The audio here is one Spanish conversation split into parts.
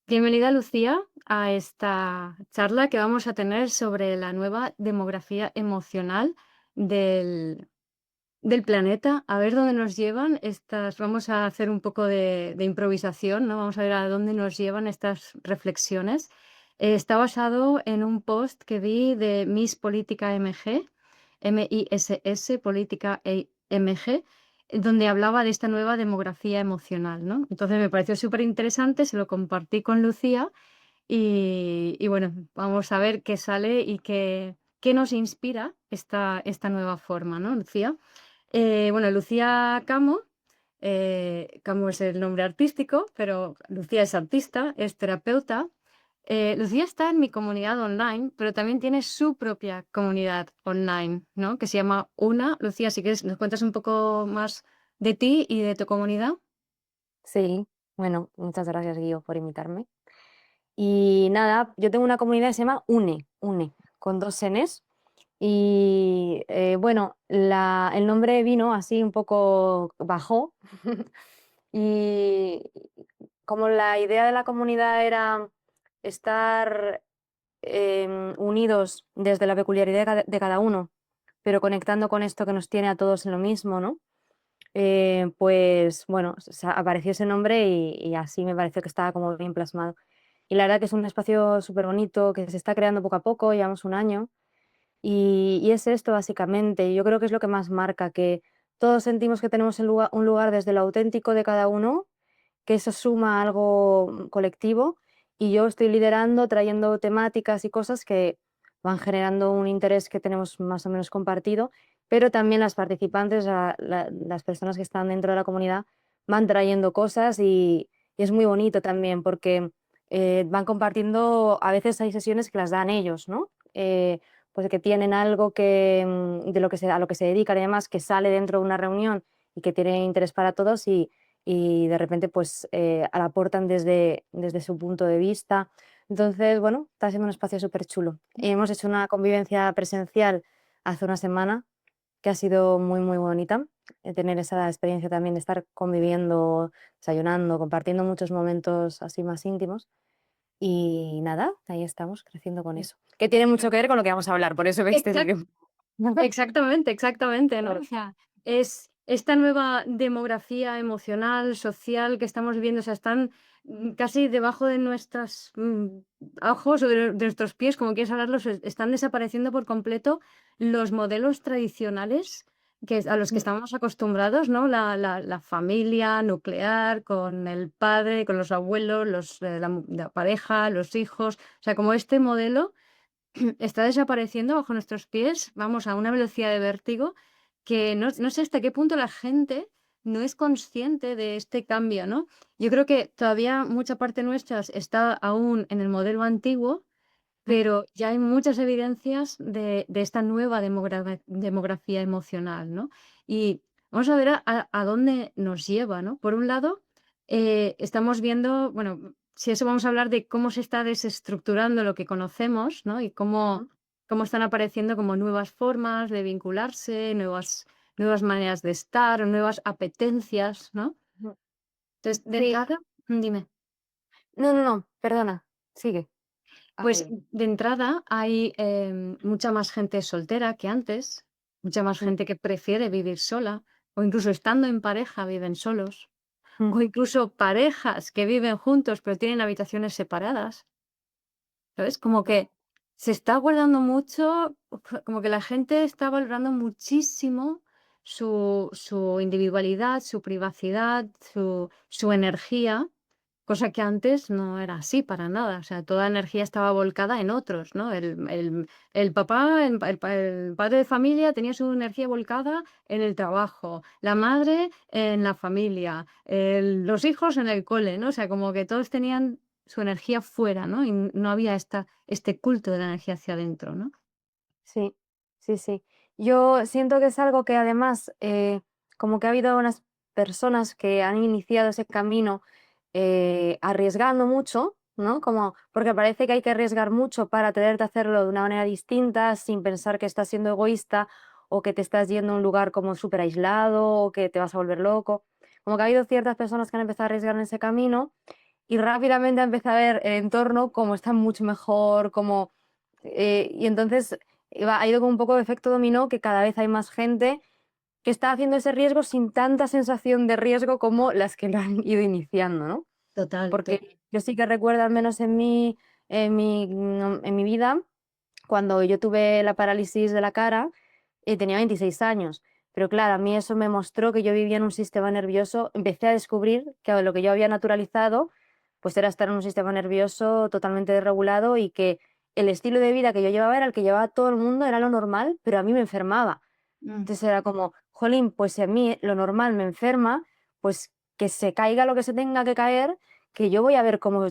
Bienvenida, Lucía, a esta charla que vamos a tener sobre la nueva demografía emocional del, del planeta. A ver dónde nos llevan estas. Vamos a hacer un poco de improvisación, ¿no? Vamos a ver a dónde nos llevan estas reflexiones. Está basado en un post que vi de Miss Política MG, MISS, Política MG, donde hablaba de esta nueva demografía emocional, ¿no? Entonces me pareció súper interesante, se lo compartí con Lucía y bueno, vamos a ver qué sale y qué nos inspira esta nueva forma, ¿no, Lucía? Bueno, Lucía Camo, Camo es el nombre artístico, pero Lucía es artista, es terapeuta. Lucía está en mi comunidad online, pero también tiene su propia comunidad online, ¿no? Que se llama Una. Lucía, si quieres, nos cuentas un poco más de ti y de tu comunidad. Sí, bueno, muchas gracias, Guío, por invitarme. Y nada, yo tengo una comunidad que se llama UNE, con dos Ns. Y bueno, el nombre vino así un poco bajó. Y como la idea de la comunidad era estar unidos desde la peculiaridad de cada uno, pero conectando con esto que nos tiene a todos en lo mismo, ¿no? Pues bueno, apareció ese nombre y así me pareció que estaba como bien plasmado. Y la verdad que es un espacio súper bonito que se está creando poco a poco, llevamos un año. Y es esto básicamente, yo creo que es lo que más marca, que todos sentimos que tenemos un lugar desde lo auténtico de cada uno, que eso suma a algo colectivo, y yo estoy liderando, trayendo temáticas y cosas que van generando un interés que tenemos más o menos compartido, pero también las participantes, las personas que están dentro de la comunidad, van trayendo cosas y es muy bonito también porque van compartiendo, a veces hay sesiones que las dan ellos, ¿no? Pues que tienen algo que, de lo que a lo que se dedican y demás, que sale dentro de una reunión y que tiene interés para todos y de repente pues la aportan desde su punto de vista. Entonces, bueno, está siendo un espacio súper chulo. Hemos hecho una convivencia presencial hace una semana que ha sido muy, muy bonita. Tener esa experiencia también de estar conviviendo, desayunando, compartiendo muchos momentos así más íntimos. Y nada, ahí estamos creciendo con eso. Que tiene mucho que ver con lo que vamos a hablar, por eso me he Exacto. extendido. Exactamente, exactamente, ¿no? Claro. O sea, es esta nueva demografía emocional, social que estamos viviendo, o sea, están casi debajo de nuestros ojos o de nuestros pies, como quieras hablarlos, están desapareciendo por completo los modelos tradicionales a los que Mm, estamos acostumbrados, ¿no? La familia nuclear, con el padre, con los abuelos, la pareja, los hijos, o sea, como este modelo está desapareciendo bajo nuestros pies, vamos a una velocidad de vértigo que no sé hasta qué punto la gente no es consciente de este cambio, ¿no? Yo creo que todavía mucha parte nuestra está aún en el modelo antiguo, mm, pero ya hay muchas evidencias de esta nueva demografía emocional, ¿no? Y vamos a ver a dónde nos lleva, ¿no? Por un lado, estamos viendo, bueno, si eso vamos a hablar de cómo se está desestructurando lo que conocemos, ¿no? Y ujú, cómo están apareciendo como nuevas formas de vincularse, nuevas maneras de estar, nuevas apetencias, ¿no? ujú. Entonces, de Sí, entrada, dime. no, no, no, perdona, sigue. Ah, Pues bien. de entrada hay mucha más gente soltera que antes, mucha más Mm, gente que prefiere vivir sola, o incluso estando en pareja viven solos, mm, o incluso parejas que viven juntos pero tienen habitaciones separadas, ¿sabes? Como que se está guardando mucho, como que la gente está valorando muchísimo su individualidad, su privacidad, su energía. Cosa que antes no era así para nada, o sea, toda la energía estaba volcada en otros, ¿no? El papá, el padre de familia tenía su energía volcada en el trabajo, la madre en la familia, los hijos en el cole, ¿no? O sea, como que todos tenían su energía fuera, ¿no? Y no había este culto de la energía hacia adentro, ¿no? sí, sí, sí. Yo siento que es algo que además, como que ha habido unas personas que han iniciado ese camino arriesgando mucho, ¿no? Como, porque parece que hay que arriesgar mucho para atreverte a hacerlo de una manera distinta, sin pensar que estás siendo egoísta o que te estás yendo a un lugar como súper aislado o que te vas a volver loco. Como que ha habido ciertas personas que han empezado a arriesgar en ese camino y rápidamente empecé a ver el entorno como está mucho mejor, como, y entonces ha ido como un poco de efecto dominó, que cada vez hay más gente que está haciendo ese riesgo sin tanta sensación de riesgo como las que lo han ido iniciando, ¿no? Total, Porque yo sí que recuerdo, al menos en mi vida, cuando yo tuve la parálisis de la cara, tenía 26 años. Pero claro, a mí eso me mostró que yo vivía en un sistema nervioso. Empecé a descubrir que lo que yo había naturalizado, pues era estar en un sistema nervioso totalmente desregulado y que el estilo de vida que yo llevaba era el que llevaba todo el mundo, era lo normal, pero a mí me enfermaba. mm, Entonces era como, jolín, pues si a mí lo normal me enferma, pues que se caiga lo que se tenga que caer, que yo voy a ver cómo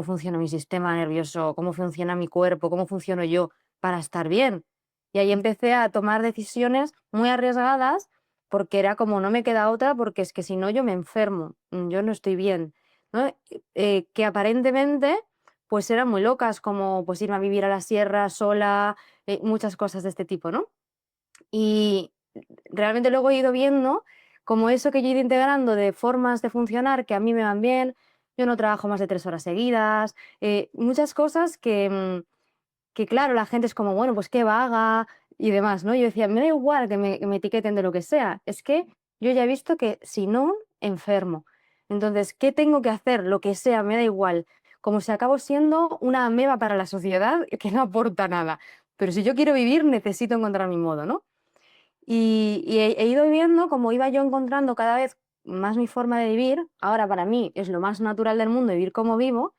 funciona mi sistema nervioso, cómo funciona mi cuerpo, cómo funciono yo para estar bien. Y ahí empecé a tomar decisiones muy arriesgadas porque era como no me queda otra porque es que si no yo me enfermo, yo no estoy bien, ¿no? Que aparentemente pues eran muy locas, como pues irme a vivir a la sierra sola, muchas cosas de este tipo, ¿no? Y realmente luego he ido viendo como eso que yo he ido integrando de formas de funcionar que a mí me van bien. Yo no trabajo más de 3 horas seguidas, muchas cosas que claro, la gente es como, bueno, pues qué vaga y demás, ¿no? Yo decía, me da igual que me etiqueten de lo que sea, es que yo ya he visto que si no, enfermo. Entonces, ¿qué tengo que hacer? Lo que sea, me da igual. Como si acabo siendo una ameba para la sociedad que no aporta nada. Pero si yo quiero vivir, necesito encontrar mi modo, ¿no? Y he ido viendo como iba yo encontrando cada vez más mi forma de vivir. Ahora para mí es lo más natural del mundo vivir como vivo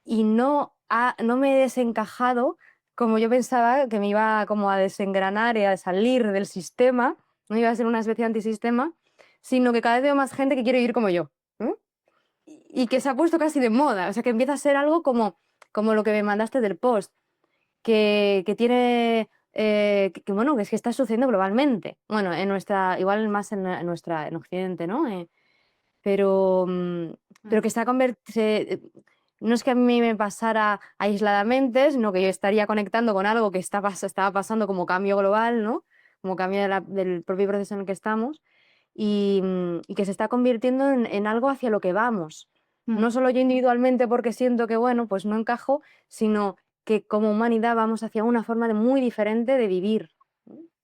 y no me he desencajado como yo pensaba que me iba como a desengranar y a salir del sistema, no iba a ser una especie de antisistema, sino que cada vez veo más gente que quiere vivir como yo. ¿M? Y que se ha puesto casi de moda, o sea que empieza a ser algo como lo que me mandaste del post que tiene, bueno, que es que está sucediendo globalmente. Bueno, en nuestra, igual más en Occidente, ¿no? Pero, mm, pero que está no es que a mí me pasara aisladamente, sino que yo estaría conectando con algo que estaba pasando como cambio global, ¿no? Como cambio del propio proceso en el que estamos y que se está convirtiendo en algo hacia lo que vamos. mm. No solo yo individualmente porque siento que, bueno, pues no encajo, sino que como humanidad vamos hacia una forma de muy diferente de vivir.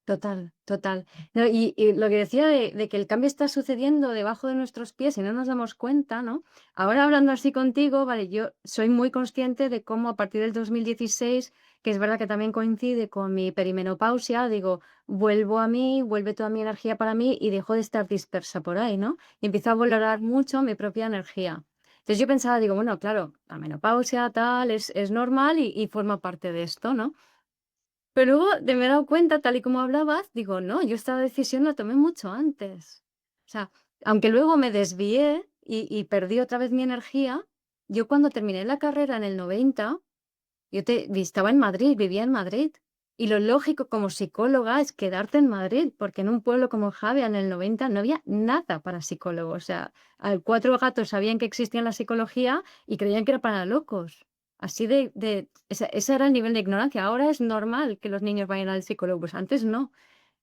Total, total. No, y lo que decía de que el cambio está sucediendo debajo de nuestros pies y no nos damos cuenta, ¿no? Ahora hablando así contigo, vale, yo soy muy consciente de cómo a partir del 2016, que es verdad que también coincide con mi perimenopausia, digo, vuelvo a mí, vuelve toda mi energía para mí y dejo de estar dispersa por ahí, ¿no? Y empiezo a valorar mucho mi propia energía. Entonces yo pensaba, digo, bueno, claro, la menopausia tal es normal y forma parte de esto, ¿no? Pero luego me he dado cuenta, tal y como hablabas, digo, no, yo esta decisión la tomé mucho antes. O sea, aunque luego me desvié y perdí otra vez mi energía, yo cuando terminé la carrera en el 90, estaba en Madrid, vivía en Madrid. Y lo lógico como psicóloga es quedarte en Madrid, porque en un pueblo como Javia en el 90 no había nada para psicólogos. O sea, cuatro gatos sabían que existía la psicología y creían que era para locos. Así ese era el nivel de ignorancia. Ahora es normal que los niños vayan al psicólogo. Pues antes no,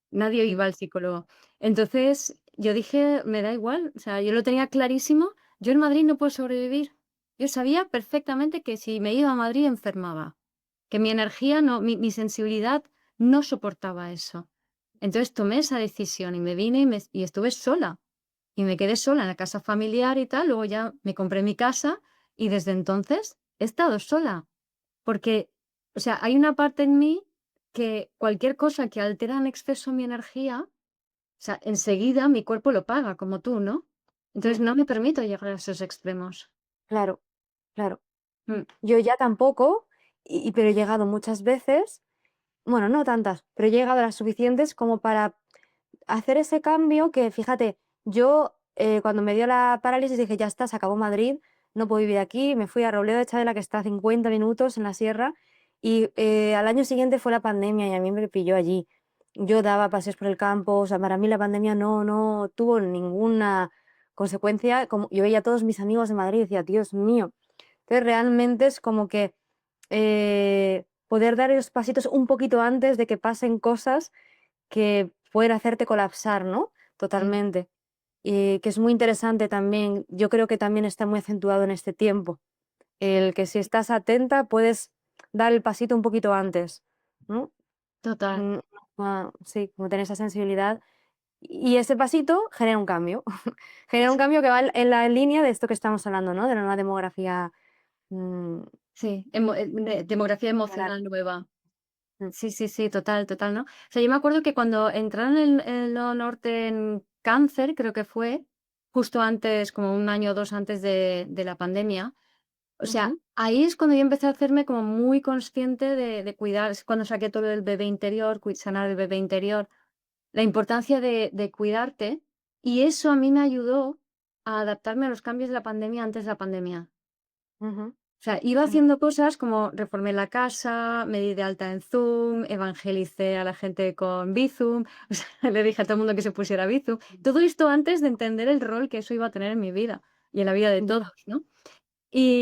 nadie iba al psicólogo. Entonces yo dije, me da igual. O sea, yo lo tenía clarísimo. Yo en Madrid no puedo sobrevivir. Yo sabía perfectamente que si me iba a Madrid enfermaba, que mi energía no, mi sensibilidad no soportaba eso. Entonces tomé esa decisión y me vine y estuve sola. Y me quedé sola en la casa familiar y tal. Luego ya me compré mi casa y desde entonces he estado sola. Porque, o sea, hay una parte en mí que cualquier cosa que altera en exceso mi energía, o sea, enseguida mi cuerpo lo paga, como tú, ¿no? Mm, Entonces no me permito llegar a esos extremos. claro, claro. Mm, Yo ya tampoco, pero he llegado muchas veces, bueno, no tantas, pero he llegado a las suficientes como para hacer ese cambio que, fíjate, yo cuando me dio la parálisis dije, ya está, se acabó Madrid, no puedo vivir aquí, me fui a Robledo de Chavela, que está a 50 minutos en la sierra, y al año siguiente fue la pandemia y a mí me pilló allí. Yo daba paseos por el campo, o sea, para mí la pandemia no tuvo ninguna consecuencia. Como, yo veía a todos mis amigos de Madrid y decía, Dios mío. Entonces realmente es como que poder dar esos pasitos un poquito antes de que pasen cosas que pueden hacerte colapsar, ¿no? mm, Totalmente. que es muy interesante también. Yo creo que también está muy acentuado en este tiempo. El que si estás atenta puedes dar el pasito un poquito antes, ¿no? Total. Mm, sí, como tener esa sensibilidad. Y ese pasito genera un cambio. Genera un cambio que va en la línea de esto que estamos hablando, ¿no? De la nueva demografía, mm, Sí, demografía funcional. emocional nueva. Mm, Sí, sí, sí, total, total, ¿no? O sea, yo me acuerdo que cuando entraron en lo norte en cáncer, creo que fue, justo antes, como un año o 2 antes de la pandemia, o sea, ujú, ahí es cuando yo empecé a hacerme como muy consciente de cuidar, es cuando saqué todo el bebé interior, sanar el bebé interior, la importancia de cuidarte, y eso a mí me ayudó a adaptarme a los cambios de la pandemia antes de la pandemia. ujú, O sea, iba sí, haciendo cosas como reformé la casa, me di de alta en Zoom, evangelicé a la gente con Bizum, o sea, le dije a todo el mundo que se pusiera Bizum. Todo esto antes de entender el rol que eso iba a tener en mi vida y en la vida de ya, todos, ¿no?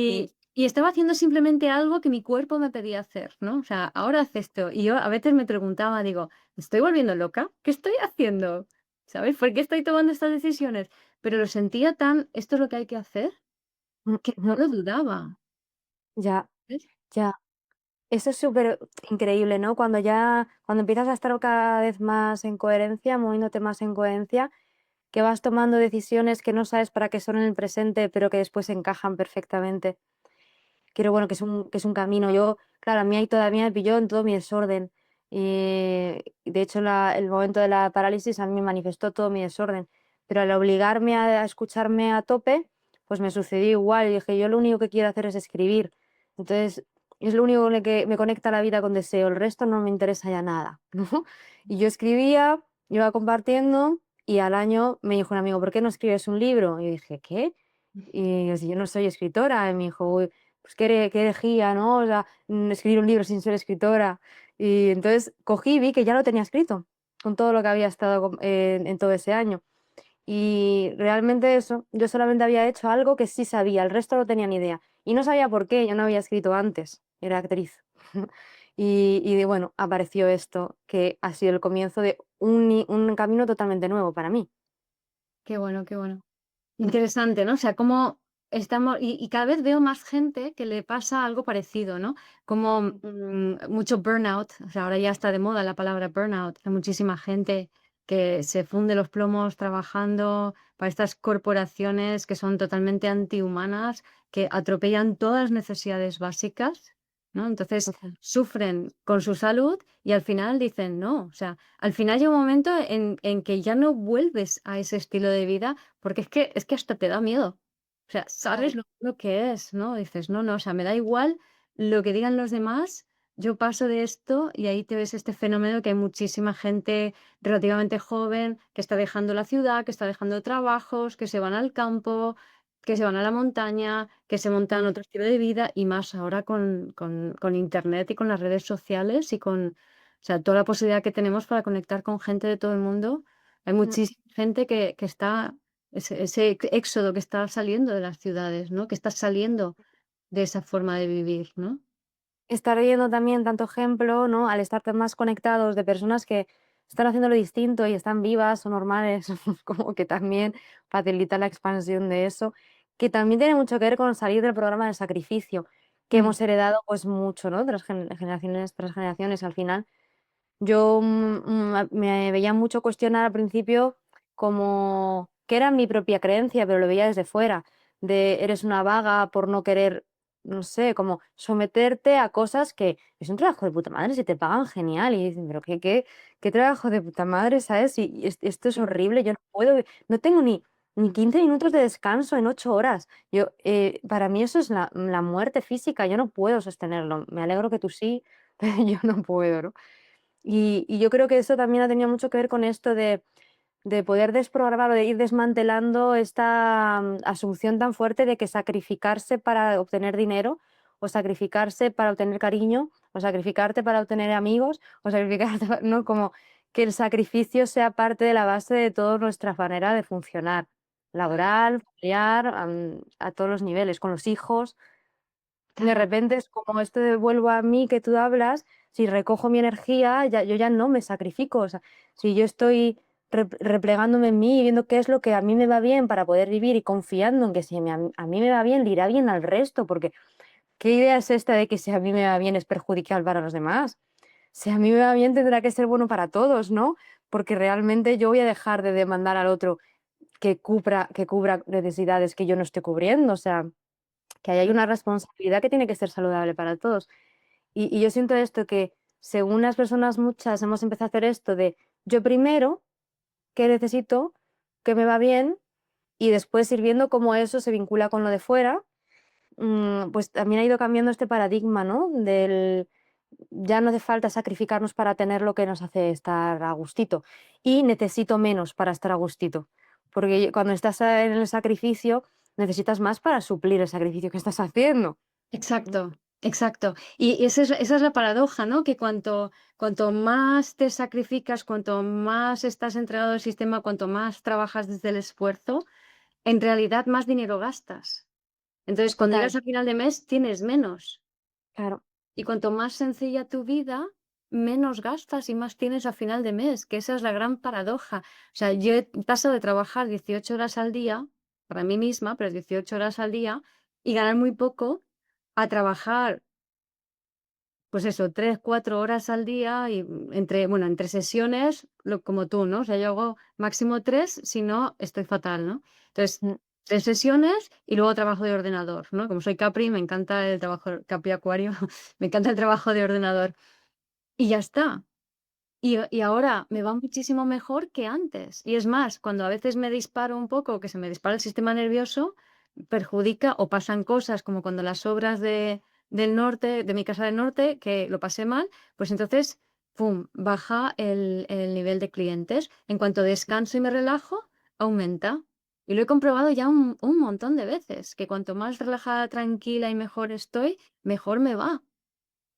sí, Y estaba haciendo simplemente algo que mi cuerpo me pedía hacer, ¿no? O sea, ahora haz esto. Y yo a veces me preguntaba, digo, ¿me estoy volviendo loca? ¿Qué estoy haciendo? ¿Sabes? ¿Por qué estoy tomando estas decisiones? Pero lo sentía tan, esto es lo que hay que hacer, que no ujú, lo dudaba. ya, ¿Ves? ya. Eso es súper increíble, ¿no? Cuando empiezas a estar cada vez más en coherencia, moviéndote más en coherencia, que vas tomando decisiones que no sabes para qué son en el presente, pero que después encajan perfectamente. Creo, bueno, que es un camino. Yo, claro, a mí ahí todavía me pilló en todo mi desorden. De hecho, el momento de la parálisis a mí me manifestó todo mi desorden. Pero al obligarme a escucharme a tope, pues me sucedió igual. Y dije, yo lo único que quiero hacer es escribir. Entonces, es lo único con lo que me conecta la vida con deseo. El resto no me interesa ya nada, ¿no? Y yo escribía, iba compartiendo, y al año me dijo un amigo, ¿por qué no escribes un libro? Y yo dije, ¿qué? Y yo, si yo no soy escritora, y me dijo, "Uy, pues qué herejía, ¿no? O sea, escribir un libro sin ser escritora". Y entonces cogí y vi que ya lo tenía escrito, con todo lo que había estado en todo ese año. Y realmente eso, yo solamente había hecho algo que sí sabía, el resto no tenía ni idea. Y no sabía por qué, yo no había escrito antes, era actriz. Bueno, apareció esto, que ha sido el comienzo de un camino totalmente nuevo para mí. Qué bueno, qué bueno. Interesante, ¿no? O sea, cómo estamos y cada vez veo más gente que le pasa algo parecido, ¿no? Como, mucho burnout, o sea, ahora ya está de moda la palabra burnout. Hay muchísima gente que se funde los plomos trabajando para estas corporaciones que son totalmente antihumanas, que atropellan todas las necesidades básicas, ¿no? Entonces, Total. sufren con su salud y al final dicen no. O sea, al final llega un momento en que ya no vuelves a ese estilo de vida porque es que hasta te da miedo. O sea, sabes Claro. lo que es, ¿no? Dices: "No, no, o sea, me da igual lo que digan los demás, yo paso de esto", y ahí te ves este fenómeno que hay muchísima gente relativamente joven que está dejando la ciudad, que está dejando trabajos, que se van al campo, que se van a la montaña, que se montan Mm, otro estilo de vida, y más ahora con Internet y con las redes sociales y con, o sea, toda la posibilidad que tenemos para conectar con gente de todo el mundo. Hay mm. muchísima gente que está ese éxodo que está saliendo de las ciudades, ¿no? Que está saliendo de esa forma de vivir, ¿no? Estar viendo también tanto ejemplo, ¿no? Al estar tan más conectados de personas que están haciendo lo distinto y están vivas o normales, como que también facilita la expansión de eso, que también tiene mucho que ver con salir del programa del sacrificio, que Mm, hemos heredado pues mucho, ¿no? De las generaciones tras generaciones al final. Yo, me veía mucho cuestionar al principio como que era mi propia creencia, pero lo veía desde fuera, de eres una vaga por no querer, no sé, como someterte a cosas que es un trabajo de puta madre, si te pagan genial, y dices, pero qué trabajo de puta madre, ¿sabes? Y esto es mm, horrible, yo no puedo, no tengo ni 15 minutos de descanso en 8 horas. Yo, para mí eso es la muerte física, yo no puedo sostenerlo. Me alegro que tú sí, pero yo no puedo, ¿no? Y yo creo que eso también ha tenido mucho que ver con esto de poder desprogramar o de ir desmantelando esta, asunción tan fuerte de que sacrificarse para obtener dinero, o sacrificarse para obtener cariño, o sacrificarte para obtener amigos, o sacrificarte ¿no? Como que el sacrificio sea parte de la base de toda nuestra manera de funcionar, laboral, familiar, a todos los niveles, con los hijos. De claro, repente es como esto de vuelvo a mí que tú hablas, si recojo mi energía, yo ya no me sacrifico. O sea, si yo estoy replegándome en mí y viendo qué es lo que a mí me va bien para poder vivir y confiando en que si a mí me va bien, le irá bien al resto, porque ¿qué idea es esta de que si a mí me va bien es perjudicial para los demás? Si a mí me va bien tendrá que ser bueno para todos, ¿no? Porque realmente yo voy a dejar de demandar al otro que cubra necesidades que yo no estoy cubriendo, o sea, que ahí hay una responsabilidad que tiene que ser saludable para todos. Y yo siento esto, que según las personas muchas hemos empezado a hacer esto de yo primero, ¿qué necesito? ¿Qué me va bien? Y después ir viendo cómo eso se vincula con lo de fuera, pues también ha ido cambiando este paradigma, ¿no? Del ya no hace falta sacrificarnos para tener lo que nos hace estar a gustito y necesito menos para estar a gustito, porque cuando estás en el sacrificio necesitas más para suplir el sacrificio que estás haciendo. Exacto, exacto. Y esa es la paradoja, ¿no? Que cuanto más te sacrificas, cuanto más estás entregado al sistema, cuanto más trabajas desde el esfuerzo, en realidad más dinero gastas. Entonces, cuando Total, llegas a final de mes, tienes menos. claro. Y cuanto más sencilla tu vida, menos gastas y más tienes a final de mes, que esa es la gran paradoja. O sea, yo he pasado de trabajar 18 horas al día, para mí misma, pero 18 horas al día, y ganar muy poco, a trabajar, pues eso, 3 4 horas al día y entre sesiones, como tú, ¿no? O sea, yo hago máximo 3, si no, estoy fatal, ¿no? Entonces, Mm, 3 sesiones y luego trabajo de ordenador, ¿no? Como soy Capri, me encanta el trabajo, Capri Acuario, me encanta el trabajo de ordenador. Y ya está. Y ahora me va muchísimo mejor que antes. Y es más, cuando a veces me disparo un poco, que se me dispara el sistema nervioso, perjudica o pasan cosas como cuando las obras del norte, de mi casa del norte, que lo pasé mal, pues entonces, ¡pum!, baja el nivel de clientes. En cuanto descanso y me relajo, aumenta. Y lo he comprobado ya un montón de veces, que cuanto más relajada, tranquila y mejor estoy, mejor me va.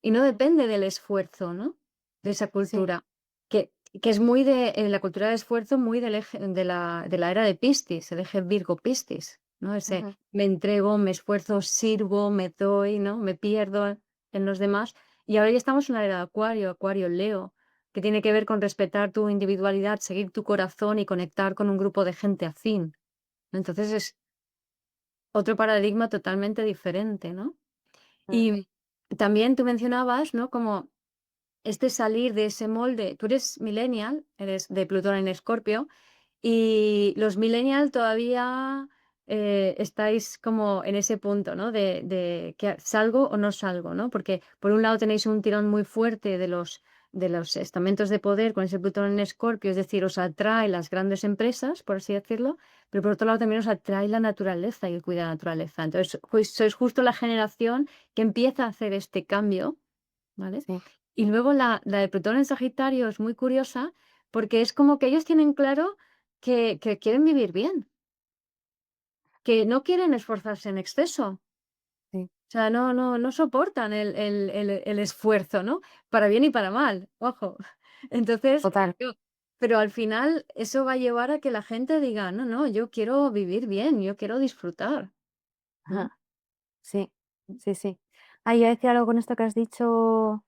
Y no depende del esfuerzo, ¿no? De esa sí, cultura, que es muy de la cultura de esfuerzo, muy del eje de la era de Piscis, el eje Virgo-Piscis, ¿no? Ese ujú, me entrego, me esfuerzo, sirvo, me doy, ¿no? Me pierdo en los demás. Y ahora ya estamos en la era de Acuario, Acuario-Leo, que tiene que ver con respetar tu individualidad, seguir tu corazón y conectar con un grupo de gente afín. Entonces es otro paradigma totalmente diferente, ¿no? mm, Y también tú mencionabas, ¿no? Como este salir de ese molde. Tú eres millennial, eres de Plutón en Escorpio, y los millennial todavía estáis como en ese punto, ¿no? De que salgo o no salgo, ¿no? Porque por un lado tenéis un tirón muy fuerte de los estamentos de poder con ese Plutón en Escorpio, es decir, os atrae las grandes empresas, por así decirlo, pero por otro lado también os atrae la naturaleza y el cuidado de la naturaleza. Entonces, pues sois justo la generación que empieza a hacer este cambio, ¿vale? sí, Y luego la de Plutón en Sagitario es muy curiosa porque es como que ellos tienen claro que quieren vivir bien, que no quieren esforzarse en exceso. sí, O sea, no soportan el esfuerzo, ¿no? Para bien y para mal, ojo. Entonces, total. pero al final eso va a llevar a que la gente diga, no, no, yo quiero vivir bien, yo quiero disfrutar, ¿no? Ajá, sí, sí, sí. Ah, iba a decir algo con esto que has dicho.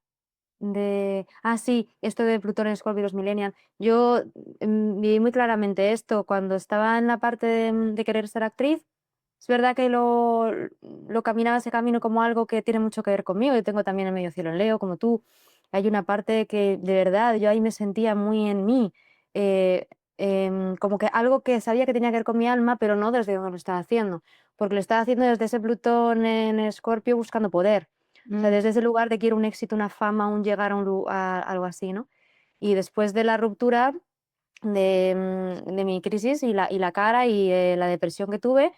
Sí, esto de Plutón en Escorpio y los millennial. Yo viví muy claramente esto cuando estaba en la parte de querer ser actriz. Es verdad que lo caminaba ese camino como algo que tiene mucho que ver conmigo. Yo tengo también el medio cielo en Leo, como tú. Hay una parte que de verdad yo ahí me sentía muy en mí, eh, como que algo que sabía que tenía que ver con mi alma, pero no desde donde lo estaba haciendo, porque lo estaba haciendo desde ese Plutón en Escorpio buscando poder. O sea, Mm, desde ese lugar de quiero un éxito, una fama, un llegar a algo así, ¿no? Y después de la ruptura de mi crisis y la cara y la depresión que tuve,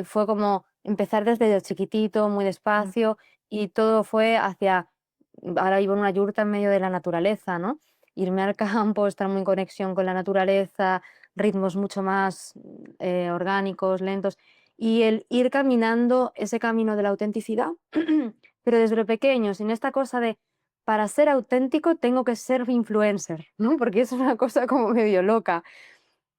fue como empezar desde chiquitito, muy mm, despacio, y todo fue hacia, ahora vivo en una yurta en medio de la naturaleza, ¿no? Irme al campo, estar muy en conexión con la naturaleza, ritmos mucho más orgánicos, lentos, y el ir caminando ese camino de la autenticidad, pero desde lo pequeño, sin esta cosa de, para ser auténtico tengo que ser influencer, ¿no? Porque es una cosa como medio loca.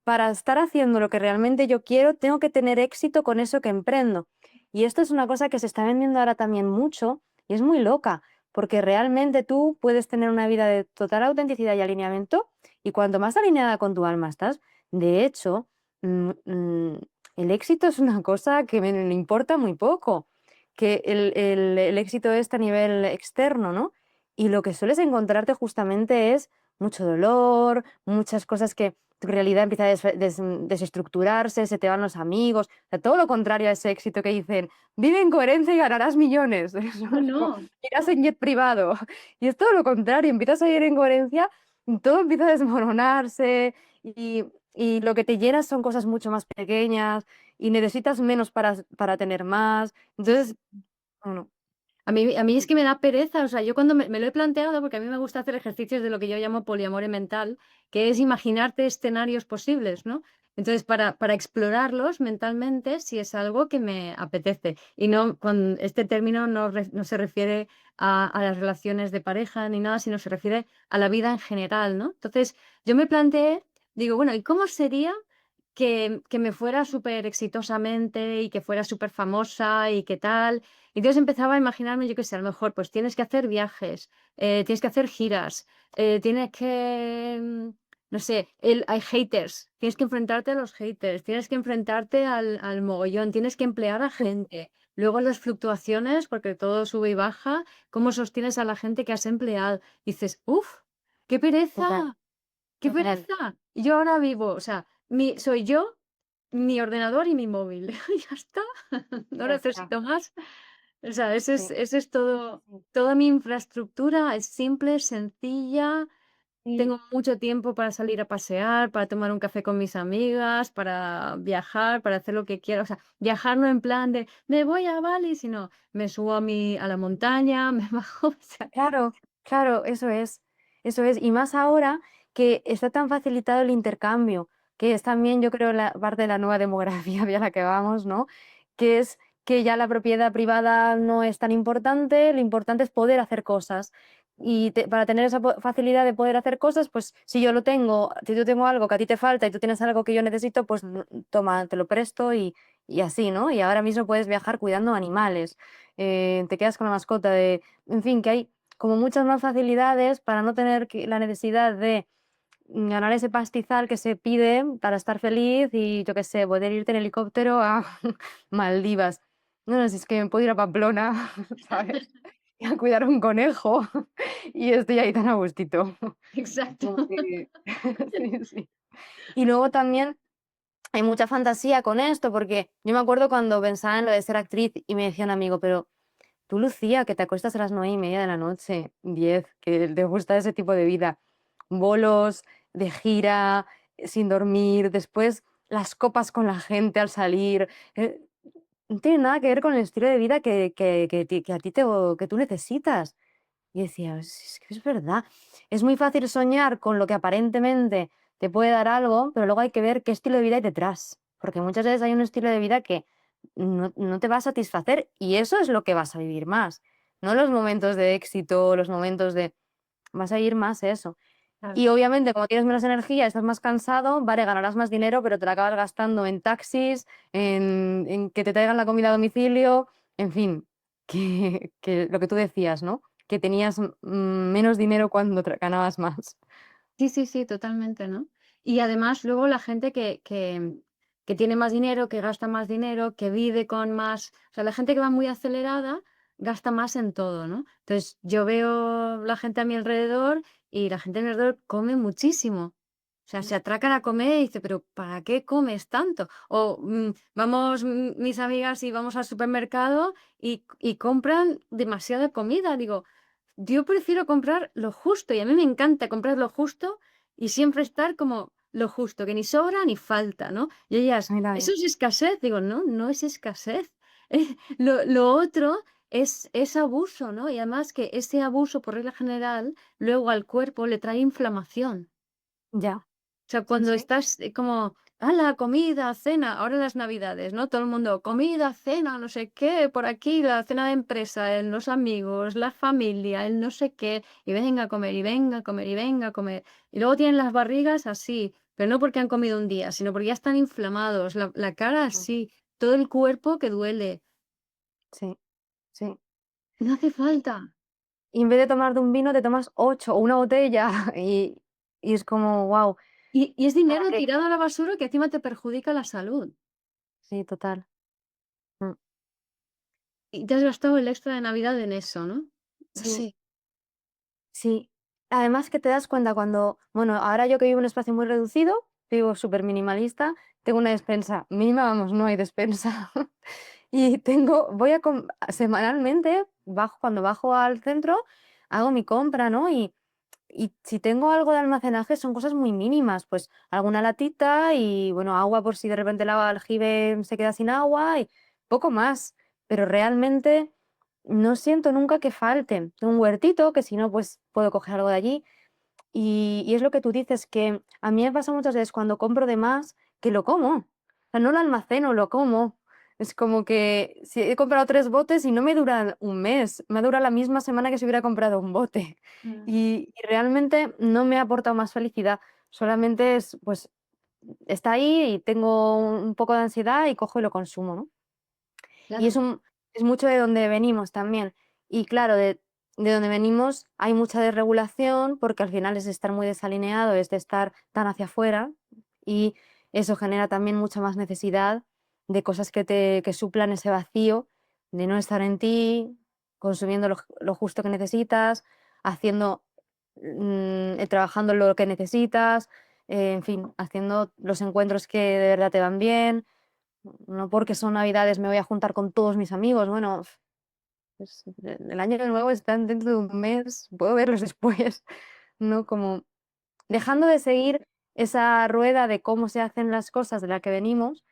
Para estar haciendo lo que realmente yo quiero, tengo que tener éxito con eso que emprendo. Y esto es una cosa que se está vendiendo ahora también mucho y es muy loca, porque realmente tú puedes tener una vida de total autenticidad y alineamiento, y cuanto más alineada con tu alma estás, de hecho, mm, mm, el éxito es una cosa que me importa muy poco, que el éxito es a nivel externo, ¿no? Y lo que sueles encontrarte justamente es mucho dolor, muchas cosas que tu realidad empieza a desestructurarse, se te van los amigos, o sea, todo lo contrario a ese éxito que dicen, vive en coherencia y ganarás millones. Eso No, es como, no. irás en jet privado. Y es todo lo contrario, empiezas a ir en coherencia, y todo empieza a desmoronarse y, y lo que te llenas son cosas mucho más pequeñas y necesitas menos para tener más. Entonces, bueno, A mí es que me da pereza, o sea, yo cuando me lo he planteado, porque a mí me gusta hacer ejercicios de lo que yo llamo poliamore mental, que es imaginarte escenarios posibles, ¿no? Entonces, para explorarlos mentalmente, si es algo que me apetece. Y no, con este término no se refiere a las relaciones de pareja ni nada, sino se refiere a la vida en general, ¿no? Entonces, yo me planteé, digo, bueno, ¿y cómo sería que me fuera súper exitosamente y que fuera súper famosa y qué tal? Y entonces empezaba a imaginarme, yo qué sé, a lo mejor pues tienes que hacer viajes, tienes que hacer giras, tienes que, no sé, hay haters, tienes que enfrentarte a los haters, tienes que enfrentarte al mogollón, tienes que emplear a gente. Luego las fluctuaciones, porque todo sube y baja, ¿cómo sostienes a la gente que has empleado? Dices, uff, qué total, pereza, qué total. pereza. Y yo ahora vivo, o sea, soy yo, mi ordenador y mi móvil. Ya está, no Ya está. necesito más. O sea, Sí, ese es todo, sí, toda mi infraestructura es simple, sencilla. sí. Tengo mucho tiempo para salir a pasear, para tomar un café con mis amigas, para viajar, para hacer lo que quiera. O sea, viajar no en plan de me voy a Bali, sino me subo a la montaña, me bajo. O sea, Claro, claro, eso es, eso es. Y más ahora que está tan facilitado el intercambio, que es también, yo creo, la parte de la nueva demografía hacia la que vamos, ¿no? Que es que ya la propiedad privada no es tan importante, lo importante es poder hacer cosas. Y para tener esa facilidad de poder hacer cosas, pues si yo lo tengo, si yo tengo algo que a ti te falta y tú tienes algo que yo necesito, pues toma, te lo presto y así, ¿no? Y ahora mismo puedes viajar cuidando animales, te quedas con la mascota de, en fin, que hay como muchas más facilidades para no tener la necesidad de ganar ese pastizal que se pide para estar feliz y yo qué sé, poder irte en helicóptero a Maldivas. No, no, si es que me puedo ir a Pamplona, ¿sabes? Y a cuidar un conejo y estoy ahí tan a gustito. exacto. Como que sí, sí. Y luego también hay mucha fantasía con esto, porque yo me acuerdo cuando pensaba en lo de ser actriz y me decía un amigo, pero tú, Lucía, que te acuestas a las 9:30 de la noche, 10, que te gusta ese tipo de vida, bolos, de gira, sin dormir, después las copas con la gente al salir, no tiene nada que ver con el estilo de vida que a ti que tú necesitas. Y decía: Es que es verdad, es muy fácil soñar con lo que aparentemente te puede dar algo, pero luego hay que ver qué estilo de vida hay detrás, porque muchas veces hay un estilo de vida que no te va a satisfacer y eso es lo que vas a vivir más, no los momentos de éxito, los momentos de vas a vivir más eso. Claro. Y obviamente, como tienes menos energía, estás más cansado, vale, ganarás más dinero, pero te la acabas gastando en taxis, en que te traigan la comida a domicilio, en fin, que lo que tú decías, ¿no? Que tenías menos dinero cuando ganabas más. Sí, sí, sí, totalmente, ¿no? Y además luego la gente que tiene más dinero, que gasta más dinero, que vive con más, o sea, la gente que va muy acelerada gasta más en todo, ¿no? Entonces yo veo la gente a mi alrededor y la gente a mi alrededor come muchísimo. O sea, se atracan a comer y dice, pero ¿para qué comes tanto? O vamos mis amigas y vamos al supermercado y compran demasiada comida. Digo, yo prefiero comprar lo justo y a mí me encanta comprar lo justo y siempre estar como lo justo, que ni sobra ni falta, ¿no? Y ellas, Mira, ¿eso es escasez? Digo, no, no es escasez. Lo otro es abuso, ¿no? Y además que ese abuso, por regla general, luego al cuerpo le trae inflamación. ya, O sea, sí, cuando sí. estás como, la comida, cena, ahora las Navidades, ¿no? Todo el mundo, comida, cena, no sé qué, por aquí, la cena de empresa, los amigos, la familia, el no sé qué, y venga a comer, y venga a comer, y venga a comer. Y luego tienen las barrigas así, pero no porque han comido un día, sino porque ya están inflamados, la cara Mm, así, todo el cuerpo que duele. sí, sí. No hace falta. y en vez de tomarte un vino te tomas 8 o una botella y es como, guau, Y es ¿para dinero qué? tirado a la basura que encima te perjudica la salud. Sí, total. Mm, Y te has gastado el extra de Navidad en eso, ¿no? No sí. sé. Sí, además que te das cuenta cuando, bueno, ahora yo que vivo en un espacio muy reducido, vivo súper minimalista, tengo una despensa mínima, vamos, no hay despensa. Y voy semanalmente, cuando bajo al centro, hago mi compra, ¿no? Y si tengo algo de almacenaje son cosas muy mínimas, pues alguna latita y bueno, agua por si de repente el aljibe se queda sin agua y poco más. Pero realmente no siento nunca que falte. Tengo un huertito que si no, pues puedo coger algo de allí. Y es lo que tú dices, que a mí me pasa muchas veces cuando compro de más que lo como. O sea, no lo almaceno, lo como. Es como que si he comprado 3 botes y no me duran un mes, me dura la misma semana que si hubiera comprado un bote. Mm. Y realmente no me ha aportado más felicidad, solamente es, pues, está ahí y tengo un poco de ansiedad y cojo y lo consumo, ¿no? Y Claro, es mucho de donde venimos también. Y claro, de donde venimos hay mucha desregulación, porque al final es de estar muy desalineado, es de estar tan hacia afuera, y eso genera también mucha más necesidad de cosas que suplan ese vacío, de no estar en ti, consumiendo lo justo que necesitas, haciendo, trabajando en lo que necesitas, en fin, haciendo los encuentros que de verdad te van bien, no porque son Navidades me voy a juntar con todos mis amigos, bueno, pues, el año nuevo está dentro de un mes, puedo verlos después, ¿no? Como dejando de seguir esa rueda de cómo se hacen las cosas de la que venimos,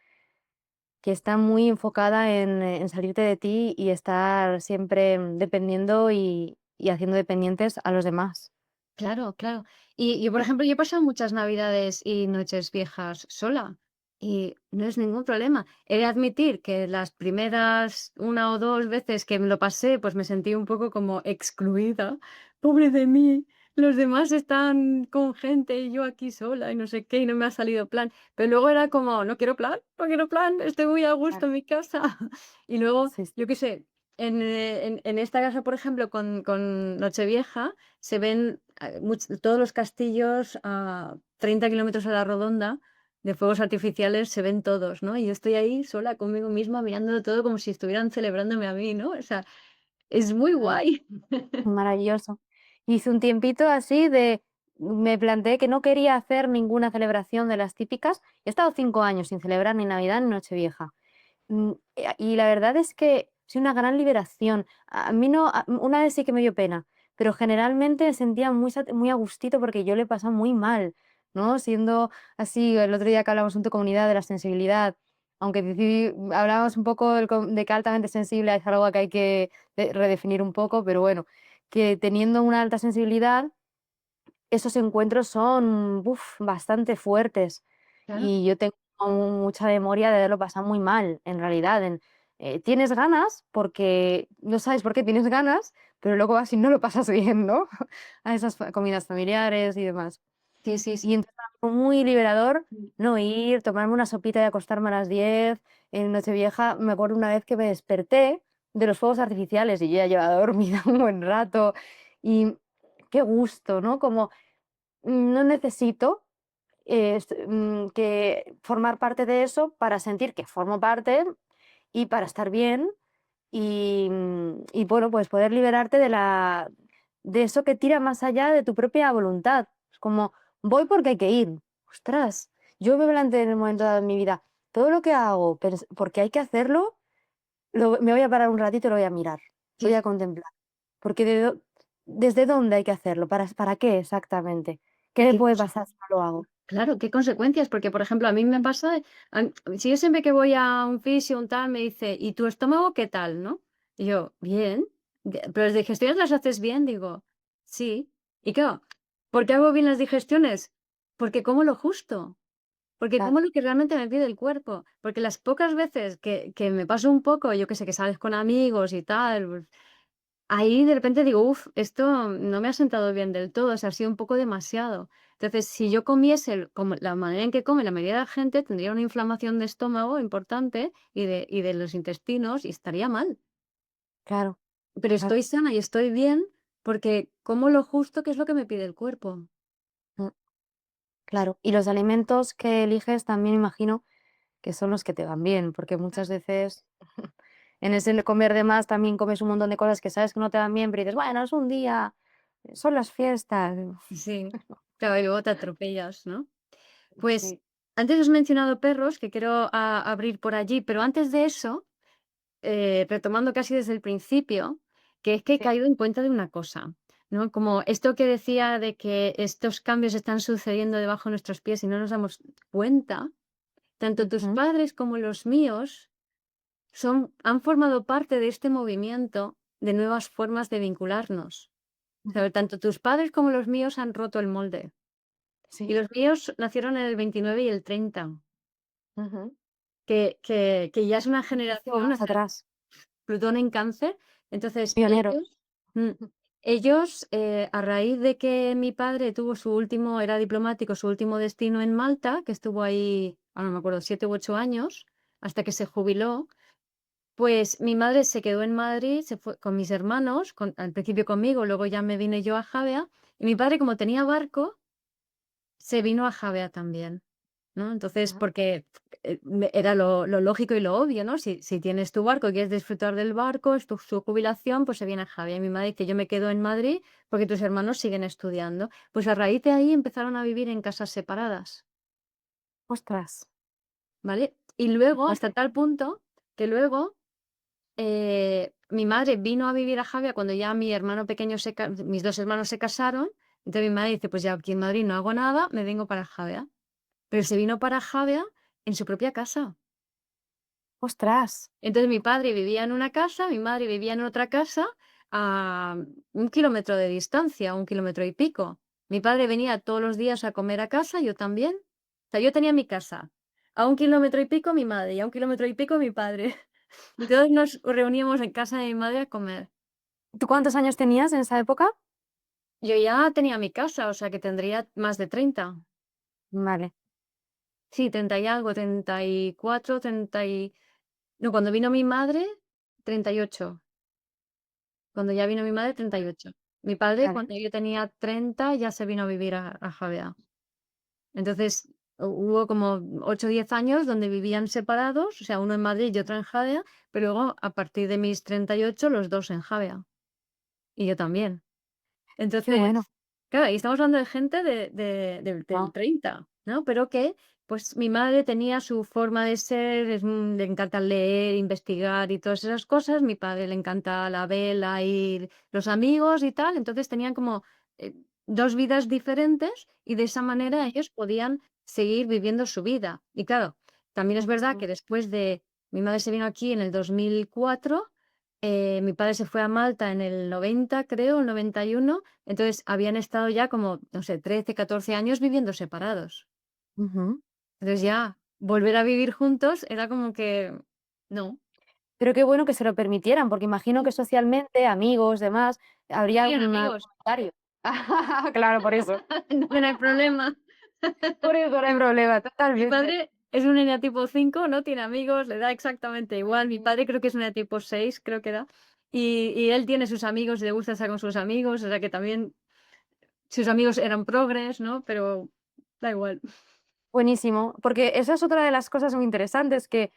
que está muy enfocada en salirte de ti y estar siempre dependiendo y haciendo dependientes a los demás. claro, claro. Y yo, por ejemplo, yo he pasado muchas Navidades y Noches Viejas sola y no es ningún problema. He de admitir que las primeras una o 2 veces que me lo pasé, pues me sentí un poco como excluida. Pobre de mí, los demás están con gente y yo aquí sola y no sé qué, y no me ha salido plan. Pero luego era como, no quiero plan, no quiero plan, estoy muy a gusto Claro. en mi casa. Y luego, Sí, sí, yo qué sé, en esta casa, por ejemplo, con Nochevieja, se ven todos los castillos a 30 kilómetros a la redonda de fuegos artificiales, se ven todos, ¿no? Y yo estoy ahí sola conmigo misma mirándolo todo como si estuvieran celebrándome a mí, ¿no? O sea, es muy claro. guay. Maravilloso. Hice un tiempito así me planteé que no quería hacer ninguna celebración de las típicas. He estado 5 años sin celebrar ni Navidad ni Nochevieja. Y la verdad es que sí, una gran liberación. A mí no, una vez sí que me dio pena, pero generalmente me sentía muy a gustito porque yo le pasaba muy mal, ¿no? Siendo así, el otro día que hablamos en tu comunidad de la sensibilidad, aunque hablábamos un poco de que altamente sensible es algo que hay que redefinir un poco, pero bueno, que teniendo una alta sensibilidad, esos encuentros son bastante fuertes. Claro. Y yo tengo mucha memoria de haberlo pasado muy mal, en realidad. Tienes ganas porque no sabes por qué tienes ganas, pero luego vas y no lo pasas bien, ¿no? A esas comidas familiares y demás. Sí, sí, sí. Y entonces fue muy liberador no ir, tomarme una sopita y acostarme a las 10 en Nochevieja. Me acuerdo una vez que me desperté de los fuegos artificiales y yo ya llevaba dormida un buen rato. Y qué gusto, ¿no? Como no necesito que formar parte de eso para sentir que formo parte y para estar bien y bueno, pues poder liberarte de eso que tira más allá de tu propia voluntad. Es como, voy porque hay que ir. Ostras, yo me planteé en el momento dado de mi vida, todo lo que hago porque hay que hacerlo, me voy a parar un ratito y lo voy a mirar, Sí, voy a sí. contemplar. Porque ¿desde dónde hay que hacerlo? ¿Para qué exactamente? ¿Qué ¿Y me qué puede pasar si no lo hago? claro, qué consecuencias? Porque, por ejemplo, a mí me pasa, si yo siempre que voy a un fisio, un tal, me dice: "¿Y tu estómago qué tal?", ¿no? Y yo: "Bien". "¿Pero las digestiones las haces bien?", digo: "Sí". Y claro, ¿por qué hago bien las digestiones? Porque como lo justo, porque Claro, como lo que realmente me pide el cuerpo. Porque las pocas veces que me paso un poco, yo qué sé, que sales con amigos y tal, pues, ahí de repente digo: "Uf, esto no me ha sentado bien del todo, o sea, ha sido un poco demasiado". Entonces, si yo comiese como la manera en que come la mayoría de la gente, tendría una inflamación de estómago importante y de los intestinos y estaría mal. claro, Pero claro. estoy sana y estoy bien porque como lo justo, que es lo que me pide el cuerpo. Mm, claro. Y los alimentos que eliges también imagino que son los que te van bien, porque muchas veces en ese comer de más también comes un montón de cosas que sabes que no te van bien, pero dices: "Bueno, es un día, son las fiestas". Sí, claro, y luego te atropellas, ¿no? Pues Sí, antes has mencionado perros, que quiero abrir por allí, pero antes de eso, retomando casi desde el principio, que es que he sí. caído en cuenta de una cosa, ¿no? Como esto que decía de que estos cambios están sucediendo debajo de nuestros pies y no nos damos cuenta, tanto tus Ujú, padres como los míos han formado parte de este movimiento de nuevas formas de vincularnos. O ujú. sea, tanto tus padres como los míos han roto el molde. Y Sí. los míos nacieron en el 29 y el 30, Ujú. que ya es una Muchísimo generación, o más sea, atrás. Plutón en Cáncer. Entonces, Pioneros. mm, ellos, a raíz de que mi padre tuvo su último, era diplomático, su último destino en Malta, que estuvo ahí, ahora no me acuerdo, 7 u 8 años, hasta que se jubiló, pues mi madre se quedó en Madrid, se fue con mis hermanos, al principio conmigo, luego ya me vine yo a Javea, y mi padre, como tenía barco, se vino a Javea también, ¿no? Entonces, Ajá. porque, era lo lógico y lo obvio, ¿no? Si tienes tu barco y quieres disfrutar del barco, es su jubilación, pues se viene a Javea. Y mi madre dice: "Yo me quedo en Madrid porque tus hermanos siguen estudiando". Pues a raíz de ahí empezaron a vivir en casas separadas, Ostras, ¿vale? Y qué luego, hasta fuerte. tal punto que luego, mi madre vino a vivir a Javea cuando ya mi hermano pequeño mis 2 hermanos se casaron. Entonces mi madre dice: "Pues ya aquí en Madrid no hago nada, me vengo para Javea". Pero se vino para Javea en su propia casa. Ostras. Entonces, mi padre vivía en una casa, mi madre vivía en otra casa, a 1 kilómetro de distancia, 1 kilómetro y pico. Mi padre venía todos los días a comer a casa, yo también. O sea, yo tenía mi casa, a 1 kilómetro y pico mi madre, y a 1 kilómetro y pico mi padre. Y todos nos reuníamos en casa de mi madre a comer. ¿Tú cuántos años tenías en esa época? Yo ya tenía mi casa, o sea, que tendría más de 30. Vale, Sí, 30 y algo, 34, 30 y... No, cuando vino mi madre, 38. Cuando ya vino mi madre, 38. Mi padre, vale. cuando yo tenía 30, ya se vino a vivir a Javea. Entonces, hubo como 8 o 10 años donde vivían separados, o sea, uno en Madrid y otro en Javea, pero luego, a partir de mis 38, los 2 en Javea, y yo también. Qué bueno. Entonces, claro, y estamos hablando de gente del Guau. 30, ¿no? Pero que, pues, mi madre tenía su forma de ser, le encanta leer, investigar y todas esas cosas. Mi padre le encanta la vela y los amigos y tal. Entonces tenían como, 2 vidas diferentes y de esa manera ellos podían seguir viviendo su vida. Y claro, también es verdad Ujú, que después de mi madre se vino aquí en el 2004. Mi padre se fue a Malta en el 90, creo, el 91. Entonces habían estado ya como, no sé, 13, 14 años viviendo separados. ujú. Entonces ya volver a vivir juntos era como que no. Pero qué bueno que se lo permitieran, porque imagino que Sí, socialmente, amigos, demás, no habría tenían un amigos. comentario. Claro, por eso. No era el problema. Por eso no hay problema, Mi totalmente. padre es un tipo 5, no tiene amigos, le da exactamente igual. Mi Ujú. padre creo que es un tipo 6, creo que era. Y él tiene sus amigos, le gusta estar con sus amigos, o sea que también sus amigos eran progres, ¿no? Pero da igual. Buenísimo, porque esa es otra de las cosas muy interesantes, que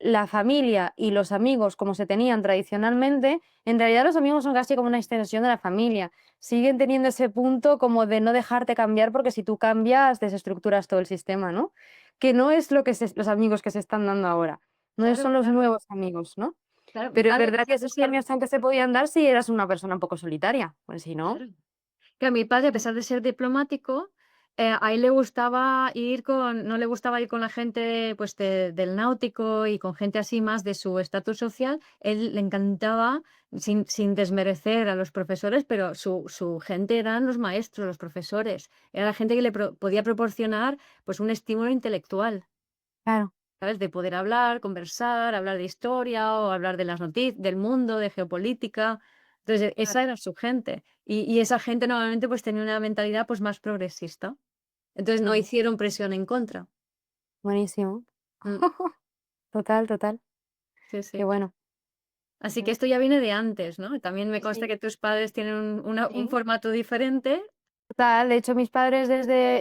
la familia y los amigos, como se tenían tradicionalmente, en realidad los amigos son casi como una extensión de la familia. Siguen teniendo ese punto como de no dejarte cambiar, porque si tú cambias, desestructuras todo el sistema, ¿no? Que no es lo que los amigos que se están dando ahora. No Claro, son los nuevos amigos, ¿no? claro. Mi Pero es padre, a verdad que pesar de esos ser cambios aunque se podían dar si eras una persona un poco solitaria, pues si no. claro. Claro, mi padre, a pesar de ser diplomático, a él le gustaba ir no le gustaba ir con la gente, pues, del náutico y con gente así más de su estatus social. Él le encantaba, sin desmerecer a los profesores, pero su gente eran los maestros, los profesores. Era la gente que le podía proporcionar, pues, un estímulo intelectual. Claro, ¿Sabes? De poder hablar, conversar, hablar de historia o hablar de las noticias, del mundo, de geopolítica. Entonces, claro. esa era su gente. Y esa gente normalmente pues tenía una mentalidad pues más progresista. Entonces no Ujú. hicieron presión en contra. Buenísimo. Mm, Total, total. sí, Qué sí. bueno. Así que Mm, esto ya viene de antes, ¿no? También me sí, consta sí, que tus padres tienen un sí. formato diferente. Total, de hecho, mis padres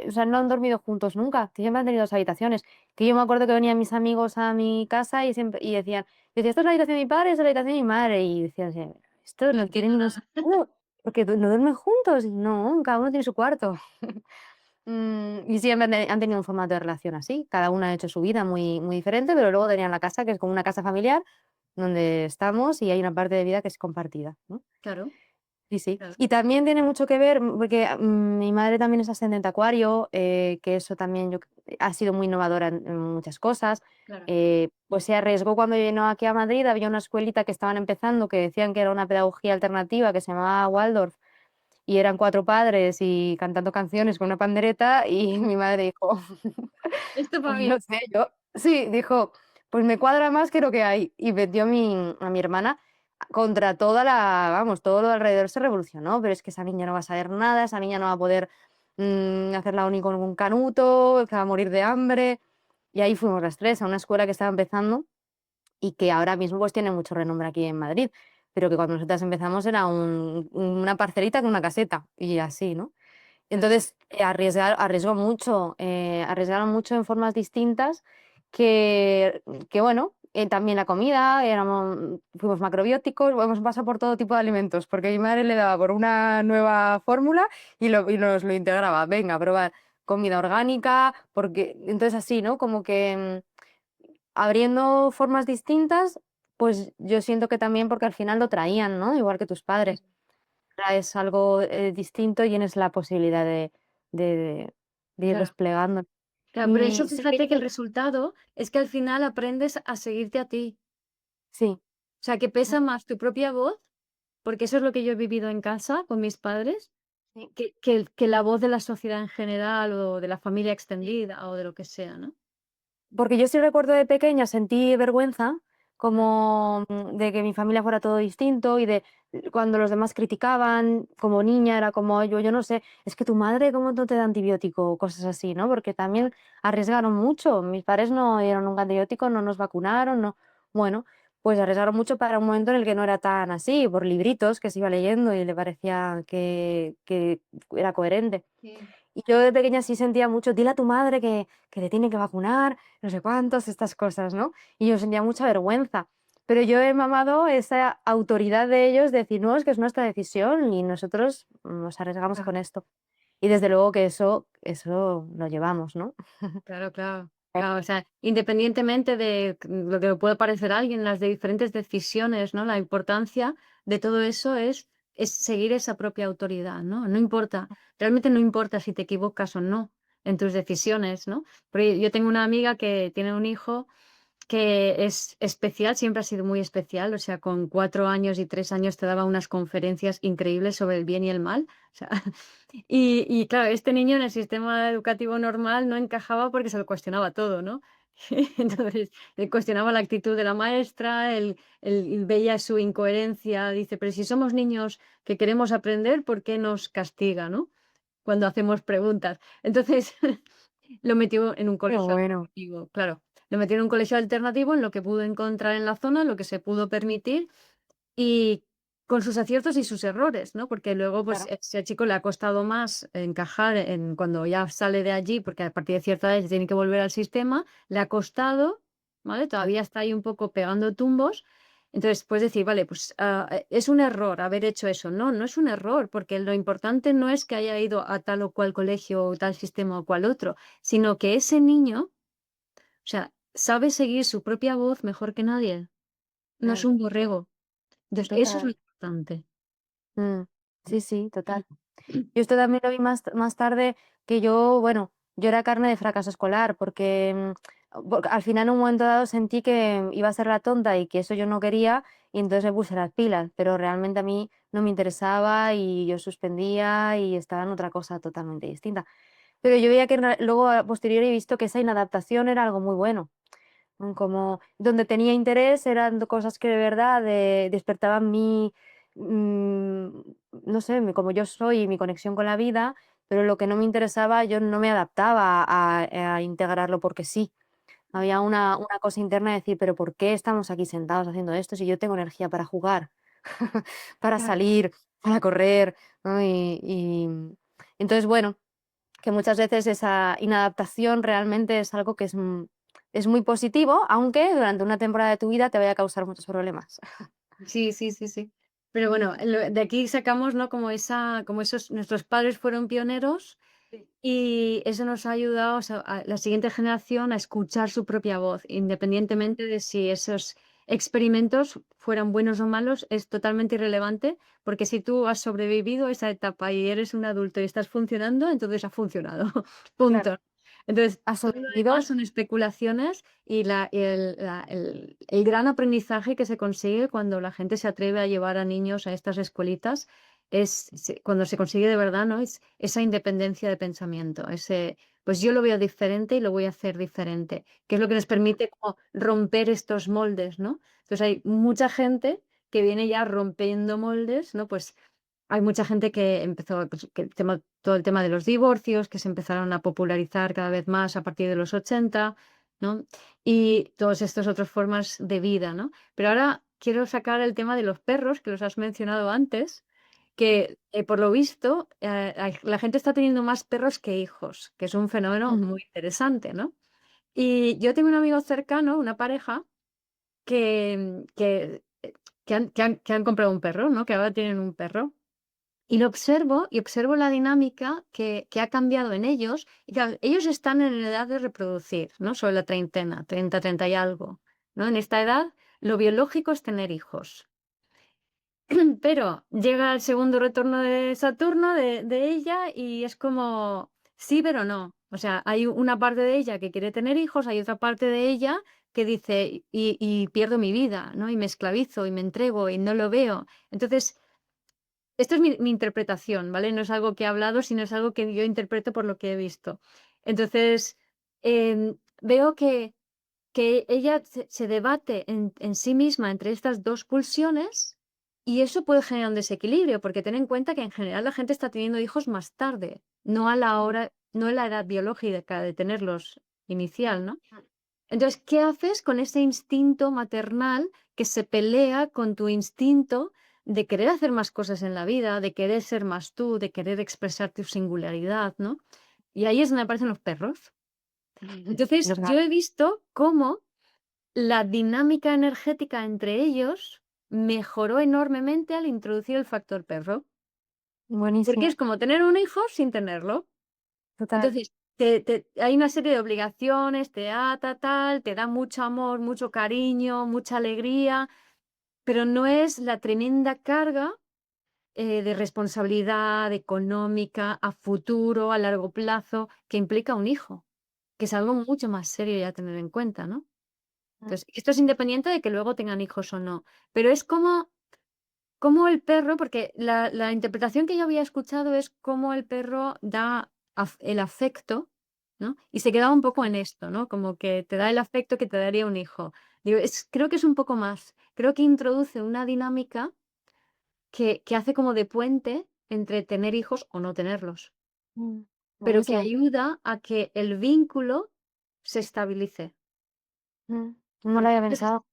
o sea, no han dormido juntos nunca, que siempre han tenido 2 habitaciones. Que yo me acuerdo que venían mis amigos a mi casa y siempre y decían, yo decía: "Esta es la habitación de mi padre, esta es la habitación de mi madre", y decían así: "Esto No no tiene entiendo ningún nada. sentido, porque no duermen juntos". Y no, cada uno tiene su cuarto. Y siempre han tenido un formato de relación así, cada uno ha hecho su vida muy muy diferente, pero luego tenían la casa, que es como una casa familiar, donde estamos y hay una parte de vida que es compartida, ¿no? Claro, Sí, sí. claro, Y también tiene mucho que ver, porque, mi madre también es ascendente Acuario, que eso también ha sido muy innovadora en muchas cosas. claro. Pues se arriesgó cuando vino aquí a Madrid, había una escuelita que estaban empezando, que decían que era una pedagogía alternativa, que se llamaba Waldorf, y eran 4 padres y cantando canciones con una pandereta, y mi madre dijo: Esto para "Pues mí. no sé, yo", sí, dijo: "Pues me cuadra más que lo que hay", y metió a mi hermana contra toda la vamos, todo lo de alrededor se revolucionó, pero es que esa niña no va a saber nada, esa niña no va a poder, hacer la uni con un canuto, que va a morir de hambre. Y ahí fuimos las 3 a una escuela que estaba empezando y que ahora mismo, pues, tiene mucho renombre aquí en Madrid, pero que cuando nosotras empezamos era una parcelita con una caseta y así, ¿no? Claro, Entonces, arriesgaron mucho en formas distintas que bueno, también la comida, fuimos macrobióticos, hemos pasado por todo tipo de alimentos, porque mi madre le daba por una nueva fórmula y nos lo integraba. Venga, a probar comida orgánica, porque entonces así, ¿no? Como que, abriendo formas distintas, pues yo siento que también porque al final lo traían, ¿no? Igual que tus sí, padres traes algo, distinto y tienes la posibilidad de de ir claro. desplegando. Claro, pero eso Y sí, fíjate que el resultado es que al final aprendes a seguirte a ti. sí, O sea, que pesa más tu propia voz, porque eso es lo que yo he vivido en casa con mis padres, sí. que la voz de la sociedad en general o de la familia Sí. extendida o de lo que sea, ¿no? Porque yo sí recuerdo de pequeña sentí vergüenza, Mm, como, de que mi familia fuera todo distinto y de cuando los demás criticaban, como niña era como yo no sé, es que tu madre cómo no te da antibiótico o cosas así, ¿no? Porque también arriesgaron mucho. Mis padres no dieron nunca antibiótico, no nos vacunaron, no. Bueno, pues arriesgaron mucho para un momento en el que no era tan así, por libritos que se iba leyendo y le parecía que era coherente. sí. Y yo de pequeña sí sentía mucho, dile a tu madre que le tiene que vacunar, no sé cuántos, estas cosas, ¿no? Y yo sentía mucha vergüenza. Pero yo he mamado esa autoridad de ellos de decir, no, es que es nuestra decisión y nosotros nos arriesgamos con esto. Y desde luego que eso lo llevamos, ¿no? Claro, claro. Claro, o sea, independientemente de lo que le puede parecer a alguien, las de diferentes decisiones, ¿no? La importancia de todo eso es seguir esa propia autoridad, ¿no? No importa, realmente no importa si te equivocas o no en tus decisiones, ¿no? Porque yo tengo una amiga que tiene un hijo que es especial, siempre ha sido muy especial, o sea, con 4 años y 3 años te daba unas conferencias increíbles sobre el bien y el mal, o sea, y claro, este niño en el sistema educativo normal no encajaba porque se lo cuestionaba todo, ¿no? Entonces, le cuestionaba la actitud de la maestra, él veía su incoherencia, dice: "Pero si somos niños que queremos aprender, ¿por qué nos castiga?", ¿no? Cuando hacemos preguntas. Entonces, lo metió en un Qué colegio bueno. alternativo, claro. Lo metió en un colegio alternativo, en lo que pudo encontrar en la zona, lo que se pudo permitir y con sus aciertos y sus errores, ¿no? Porque luego, pues, Claro. ese chico le ha costado más encajar en cuando ya sale de allí, porque a partir de cierta edad se tiene que volver al sistema, le ha costado, ¿vale? Todavía está ahí un poco pegando tumbos. Entonces, puedes decir, vale, pues es un error haber hecho eso. No, no es un error, porque lo importante no es que haya ido a tal o cual colegio o tal sistema o cual otro, sino que ese niño, o sea, sabe seguir su propia voz mejor que nadie. No es Mm, un borrego. Entonces, eso es lo total. importante. Mm, sí, sí, total. Yo esto también lo vi más tarde, que yo, bueno, yo era carne de fracaso escolar, porque, al final en un momento dado sentí que iba a ser la tonta y que eso yo no quería, y entonces me puse las pilas, pero realmente a mí no me interesaba y yo suspendía y estaba en otra cosa totalmente distinta. Pero yo veía que luego a posteriori he visto que esa inadaptación era algo muy bueno. Como donde tenía interés eran cosas que de verdad despertaban mm, no sé, como yo soy y mi conexión con la vida, pero lo que no me interesaba yo no me adaptaba a integrarlo porque sí. Había una cosa interna de decir: "Pero, ¿por qué estamos aquí sentados haciendo esto si yo tengo energía para jugar, para Claro. salir, para correr?", ¿no? Entonces, bueno, que muchas veces esa inadaptación realmente es algo que es muy positivo, aunque durante una temporada de tu vida te vaya a causar muchos problemas. Sí, sí, sí, sí. Pero bueno, de aquí sacamos, ¿no? Como esos, nuestros padres fueron pioneros Sí. y eso nos ha ayudado, o sea, a la siguiente generación a escuchar su propia voz, independientemente de si esos experimentos fueran buenos o malos, es totalmente irrelevante, porque si tú has sobrevivido esa etapa y eres un adulto y estás funcionando, entonces ha funcionado. Claro. Punto. Entonces, Has todo lo sobrevivido. demás son especulaciones y el gran aprendizaje que se consigue cuando la gente se atreve a llevar a niños a estas escuelitas cuando se consigue de verdad, ¿no? Es esa independencia de pensamiento, pues yo lo veo diferente y lo voy a hacer diferente, que es lo que nos permite como romper estos moldes, ¿no? Entonces hay mucha gente que viene ya rompiendo moldes, ¿no? Pues hay mucha gente que empezó, pues, todo el tema de los divorcios, que se empezaron a popularizar cada vez más a partir de los 80, ¿no? Y todas estas otras formas de vida, ¿no? Pero ahora quiero sacar el tema de los perros, que los has mencionado antes, que por lo visto la gente está teniendo más perros que hijos, que es un fenómeno Ujú, muy interesante, ¿no? Y yo tengo un amigo cercano, una pareja, que han comprado un perro, ¿no? Que ahora tienen un perro. Y lo observo, y observo la dinámica que ha cambiado en ellos. Y claro, ellos están en la edad de reproducir, ¿no? Sobre la treintena, 30, 30 y algo, ¿no? En esta edad, lo biológico es tener hijos. Pero llega el segundo retorno de Saturno de ella y es como sí, pero no. O sea, hay una parte de ella que quiere tener hijos, hay otra parte de ella que dice: "Y pierdo mi vida, ¿no? Y me esclavizo y me entrego y no lo veo". Entonces, esto es mi interpretación, ¿vale? No es algo que he hablado, sino es algo que yo interpreto por lo que he visto. Entonces, veo que ella se debate en sí misma entre estas 2 pulsiones, y eso puede generar un desequilibrio, porque ten en cuenta que en general la gente está teniendo hijos más tarde, no en la edad biológica de tenerlos inicial, ¿no? Entonces, ¿qué haces con ese instinto maternal que se pelea con tu instinto de querer hacer más cosas en la vida, de querer ser más tú, de querer expresar tu singularidad, ¿no? Y ahí es donde aparecen los perros. ujú. Entonces, Los yo gatos. he visto cómo la dinámica energética entre ellos mejoró enormemente al introducir el factor perro, porque es Buenísimo. como tener un hijo sin tenerlo. Total. Entonces, hay una serie de obligaciones, te ata, tal, te da mucho amor, mucho cariño, mucha alegría, pero no es la tremenda carga de responsabilidad económica a futuro, a largo plazo, que implica un hijo, que es algo mucho más serio ya a tener en cuenta, ¿no? Mm, Entonces, esto es independiente de que luego tengan hijos o no, pero es como el perro, porque la interpretación que yo había escuchado es cómo el perro da el afecto, ¿no? Y se quedaba un poco en esto, ¿no? Como que te da el afecto que te daría un hijo. Digo, creo que es un poco más. Creo que introduce una dinámica que hace como de puente entre tener hijos o no tenerlos, mm. pero que Buenísimo. ayuda a que el vínculo se estabilice. Mm. No lo Porque había antes pensado.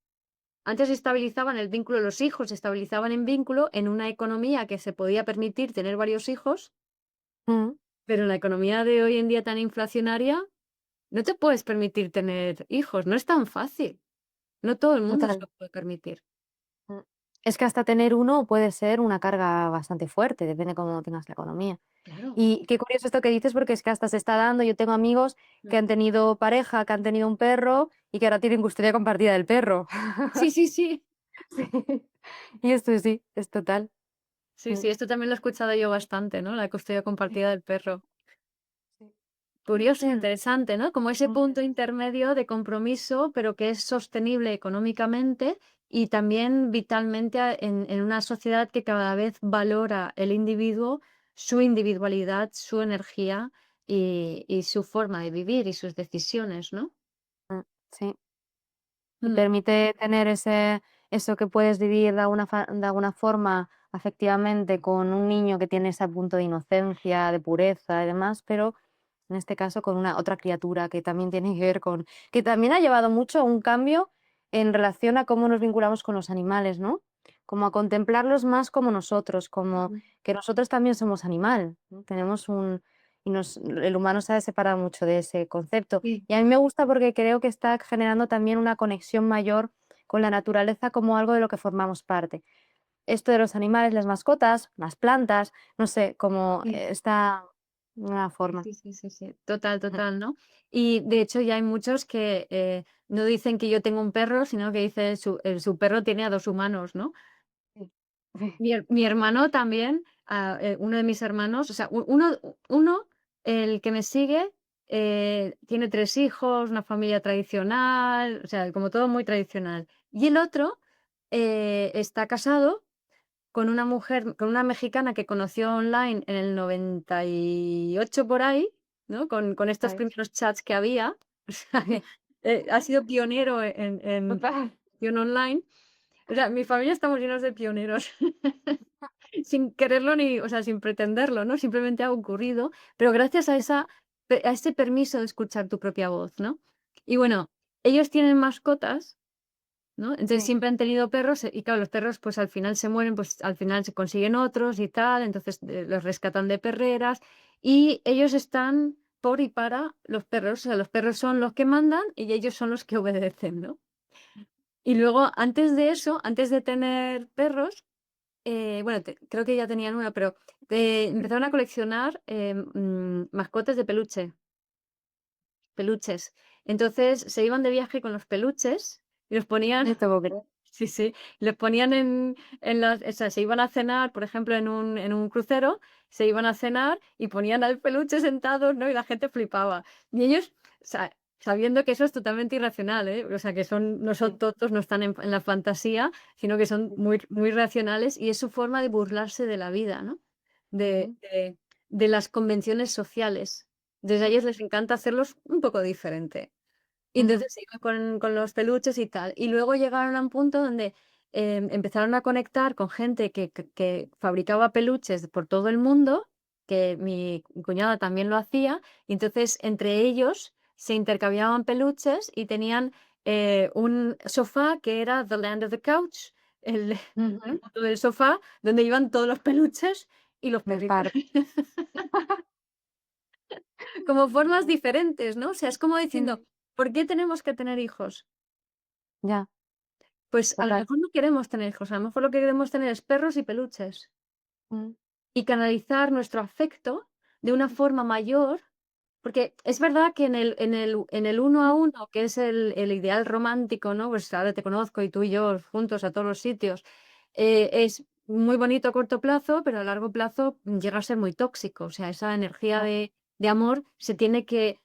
Antes estabilizaban el vínculo, los hijos se estabilizaban en vínculo en una economía que se podía permitir tener varios hijos, Mm. pero en la economía de hoy en día tan inflacionaria, no te puedes permitir tener hijos, no es tan fácil. No todo el mundo se Total. lo puede permitir. Mm. Es que hasta tener uno puede ser una carga bastante fuerte, depende cómo tengas la economía. Claro. Y qué curioso esto que dices, porque es que hasta se está dando. Yo tengo amigos Mm. que han tenido pareja, que han tenido un perro y que ahora tienen custodia compartida del perro. Sí, sí, sí. Sí. Y esto sí, es total. Sí, Mm. sí, esto también lo he escuchado yo bastante, ¿no? La custodia Sí, compartida del perro. sí. Curioso e interesante, ¿no? Como ese Muy punto interesante. intermedio de compromiso, pero que es sostenible económicamente y también vitalmente en una sociedad que cada vez valora el individuo, su individualidad, su energía y su forma de vivir y sus decisiones, ¿no? Mm, sí. Y Mm, permite tener eso que puedes vivir de alguna forma afectivamente con un niño que tiene ese punto de inocencia, de pureza y demás, pero en este caso con una otra criatura que también tiene que ver con que también ha llevado mucho a un cambio en relación a cómo nos vinculamos con los animales, ¿no? Como a contemplarlos más como nosotros, como Ujú. que nosotros también somos animal, ¿no? Tenemos un y nos el humano se ha separado mucho de ese concepto. Sí, Y a mí me gusta porque creo que está generando también una conexión mayor con la naturaleza como algo de lo que formamos parte. Esto de los animales, las mascotas, las plantas, no sé, como sí. esta nueva Sí, forma. sí, sí, sí, sí. Total, Ujú. total, ¿no? Y de hecho ya hay muchos que no dicen que yo tengo un perro, sino que dice su perro tiene a 2 humanos, ¿no? Sí. Sí. Mi hermano también, uno de mis hermanos, o sea, uno, el que me sigue, tiene 3 hijos, una familia tradicional, o sea, como todo muy tradicional. Y el otro, está casado con una mujer, con una mexicana que conoció online en el 98 por ahí, ¿no? Con estos Ay. primeros chats que había. O sea, que, Sí. ha sido pionero en Total. relación online. O sea, mi familia estamos llenos de pioneros, sin quererlo ni, o sea, sin pretenderlo, ¿no? Simplemente ha ocurrido, pero gracias a a ese permiso de escuchar tu propia voz, ¿no? Y bueno, ellos tienen mascotas, ¿no? Entonces Sí. siempre han tenido perros, y claro, los perros, pues, al final se mueren, pues, al final se consiguen otros y tal, entonces, los rescatan de perreras, y ellos están por y para los perros, o sea, los perros son los que mandan y ellos son los que obedecen, ¿no? Y luego, antes de eso, antes de tener perros, bueno, creo que ya tenían una, pero, empezaron a coleccionar, mascotas de peluches. Entonces, se iban de viaje con los peluches y los ponían. No te puedo creer. Sí, sí, les ponían en las, o sea, se iban a cenar, por ejemplo, en un crucero, se iban a cenar y ponían al peluche sentados, ¿no? Y la gente flipaba. Y ellos, sabiendo que eso es totalmente irracional, ¿eh? O sea, que no son Sí. tontos, no están en la fantasía, sino que son muy, muy racionales y es su forma de burlarse de la vida, ¿no? De, Ujú. de, de las convenciones sociales. Desde a ellos les encanta hacerlos un poco diferente. Y Ujú. entonces se iban con los peluches y tal. Y luego llegaron a un punto donde, empezaron a conectar con gente que fabricaba peluches por todo el mundo, que mi cuñada también lo hacía, y entonces entre ellos se intercambiaban peluches y tenían, un sofá que era The Land of the Couch, el Ujú. mundo del sofá, donde iban todos los peluches y los Del perritos. parque. Como formas diferentes, ¿no? O sea, es como diciendo, Sí. ¿por qué tenemos que tener hijos? Ya, Pues a lo total. mejor no queremos tener hijos, a lo mejor lo que queremos tener es perros y peluches. Mm. Y canalizar nuestro afecto de una forma mayor, porque es verdad que en el uno a uno, que es el ideal romántico, ¿no? Pues ahora te conozco y tú y yo juntos a todos los sitios, es muy bonito a corto plazo, pero a largo plazo llega a ser muy tóxico. O sea, esa energía Ya. de amor se tiene que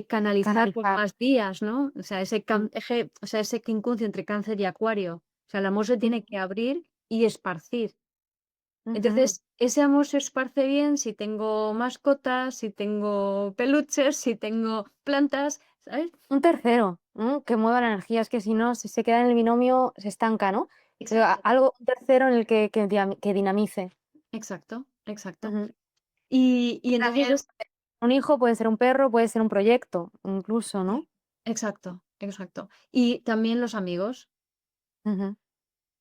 canalizar por Canalizar. más días, ¿no? O sea, Mm. ese quincuncio entre Cáncer y Acuario. O sea, el amor se tiene Ujú. que abrir y esparcir. Ujú. Entonces, ese amor se esparce bien si tengo mascotas, si tengo peluches, si tengo plantas, ¿sabes? Un tercero, que mueva la energía, es que si no, si se queda en el binomio, se estanca, ¿no? Pero Exacto, algo, un tercero en el que dinamice. exacto, exacto. Ujú. Y entonces También un hijo puede ser un perro, puede ser un proyecto, incluso, ¿no? sí, exacto, exacto. Y también los amigos. Ujú.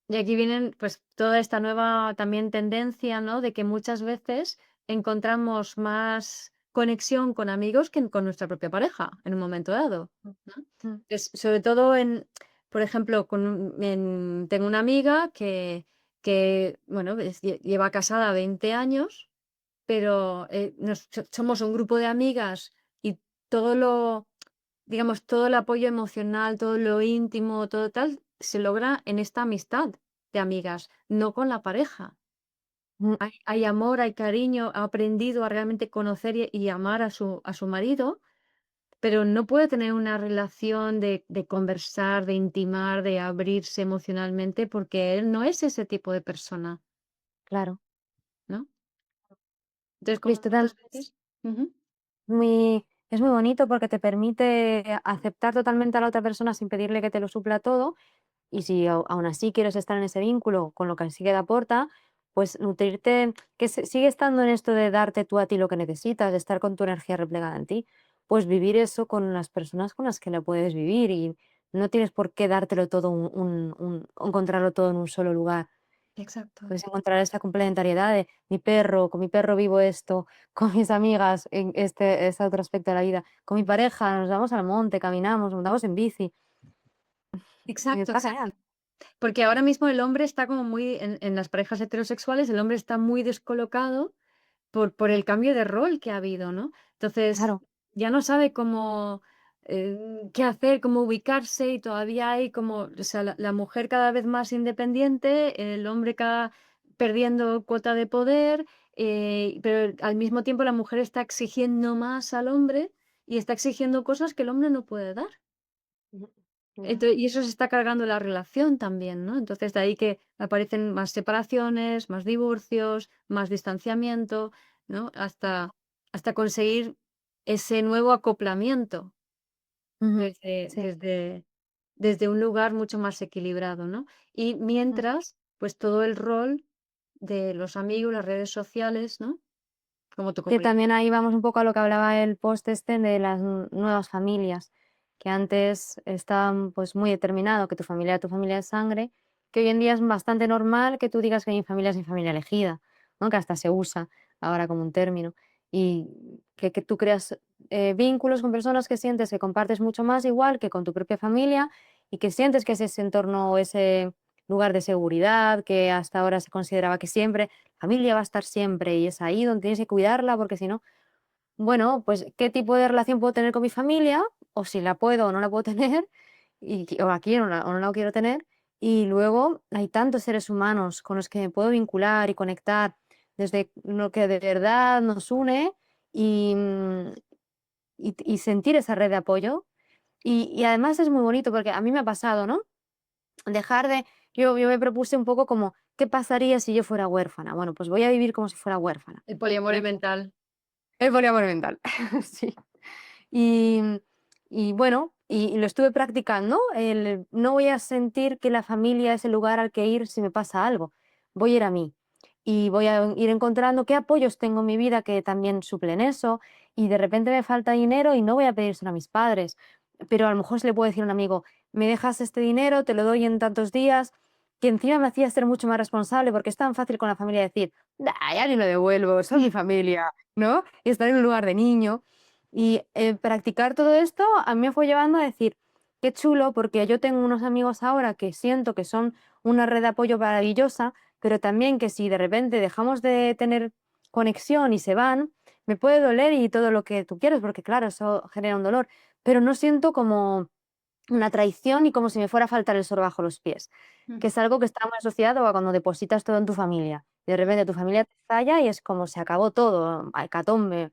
Y aquí vienen, pues, toda esta nueva también tendencia, ¿no? De que muchas veces encontramos más conexión con amigos que con nuestra propia pareja en un momento dado, ¿no? Mm. Sobre todo por ejemplo, tengo una amiga que bueno, lleva casada 20 años, pero somos un grupo de amigas y todo lo, digamos, todo el apoyo emocional, todo lo íntimo, todo tal, se logra en esta amistad de amigas, no con la pareja. Mm. Hay amor, hay cariño, ha aprendido a realmente conocer y amar a su marido, pero no puede tener una relación de conversar, de intimar, de abrirse emocionalmente, porque él no es ese tipo de persona, Claro. ¿no? Entonces, como Visto tan muchas veces. Ujú. es muy bonito porque te permite aceptar totalmente a la otra persona sin pedirle que te lo supla todo. Y si aún así quieres estar en ese vínculo con lo que sí que te aporta, pues nutrirte, que sigue estando en esto de darte tú a ti lo que necesitas, de estar con tu energía replegada en ti, pues vivir eso con las personas con las que lo puedes vivir y no tienes por qué dártelo todo, encontrarlo todo en un solo lugar. Exacto. Puedes encontrar esa complementariedad de mi perro, con mi perro vivo esto, con mis amigas en este otro aspecto de la vida, con mi pareja nos vamos al monte, caminamos, montamos en bici, y Exacto, está genial. exacto. Porque ahora mismo el hombre está como muy en las parejas heterosexuales, el hombre está muy descolocado por el cambio de rol que ha habido, ¿no? Entonces, Claro. ya no sabe cómo, qué hacer, cómo ubicarse y todavía hay como, o sea, la mujer cada vez más independiente, el hombre cada perdiendo cuota de poder, pero al mismo tiempo la mujer está exigiendo más al hombre y está exigiendo cosas que el hombre no puede dar. Ujú. Ya. Y eso se está cargando la relación también, ¿no? Entonces, de ahí que aparecen más separaciones, más divorcios, más distanciamiento, ¿no? Hasta conseguir ese nuevo acoplamiento Ujú. desde Sí. desde desde un lugar mucho más equilibrado, ¿no? Y Mm. mientras, pues todo el rol de los amigos, las redes sociales, ¿no? Como tu Que comunidad. también ahí vamos un poco a lo que hablaba el post este de las nuevas familias, que antes estaban pues muy determinado que tu familia de sangre, que hoy en día es bastante normal que tú digas que mi familia es mi familia elegida, ¿no? Que hasta se usa ahora como un término. Y que tú creas vínculos con personas que sientes que compartes mucho más igual que con tu propia familia y que sientes que es ese entorno o ese lugar de seguridad que hasta ahora se consideraba que siempre familia va a estar siempre y es ahí donde tienes que cuidarla porque si no, bueno, pues qué tipo de relación puedo tener con mi familia o si la puedo o no la puedo tener o la quiero o no la quiero tener. Y luego hay tantos seres humanos con los que me puedo vincular y conectar desde lo que de verdad nos une y, y sentir esa red de apoyo. Y además es muy bonito porque a mí me ha pasado, ¿no? Dejar de yo me propuse un poco como, ¿qué pasaría si yo fuera huérfana? Bueno, pues voy a vivir como si fuera huérfana, El poliamor ¿no? mental. El poliamor mental, sí. Y y bueno, y lo estuve practicando, el no voy a sentir que la familia es el lugar al que ir si me pasa algo, voy a ir a mí. Y voy a ir encontrando qué apoyos tengo en mi vida que también suplen eso, y de repente me falta dinero y no voy a pedírselo a mis padres, pero a lo mejor se le puedo decir a un amigo: "¿Me dejas este dinero? Te lo doy en tantos días", que encima me hacía ser mucho más responsable, porque es tan fácil con la familia decir: ya ni lo devuelvo, son mi familia", ¿no? Y estar en un lugar de niño. Y, practicar todo esto a mí me fue llevando a decir: "Qué chulo", porque yo tengo unos amigos ahora que siento que son una red de apoyo maravillosa, pero también que si de repente dejamos de tener conexión y se van, me puede doler y todo lo que tú quieres, porque claro, eso genera un dolor, pero no siento como una traición y como si me fuera a faltar el suelo bajo los pies, que es algo que está muy asociado a cuando depositas todo en tu familia. Y de repente tu familia te falla y es como se acabó todo, hecatombe.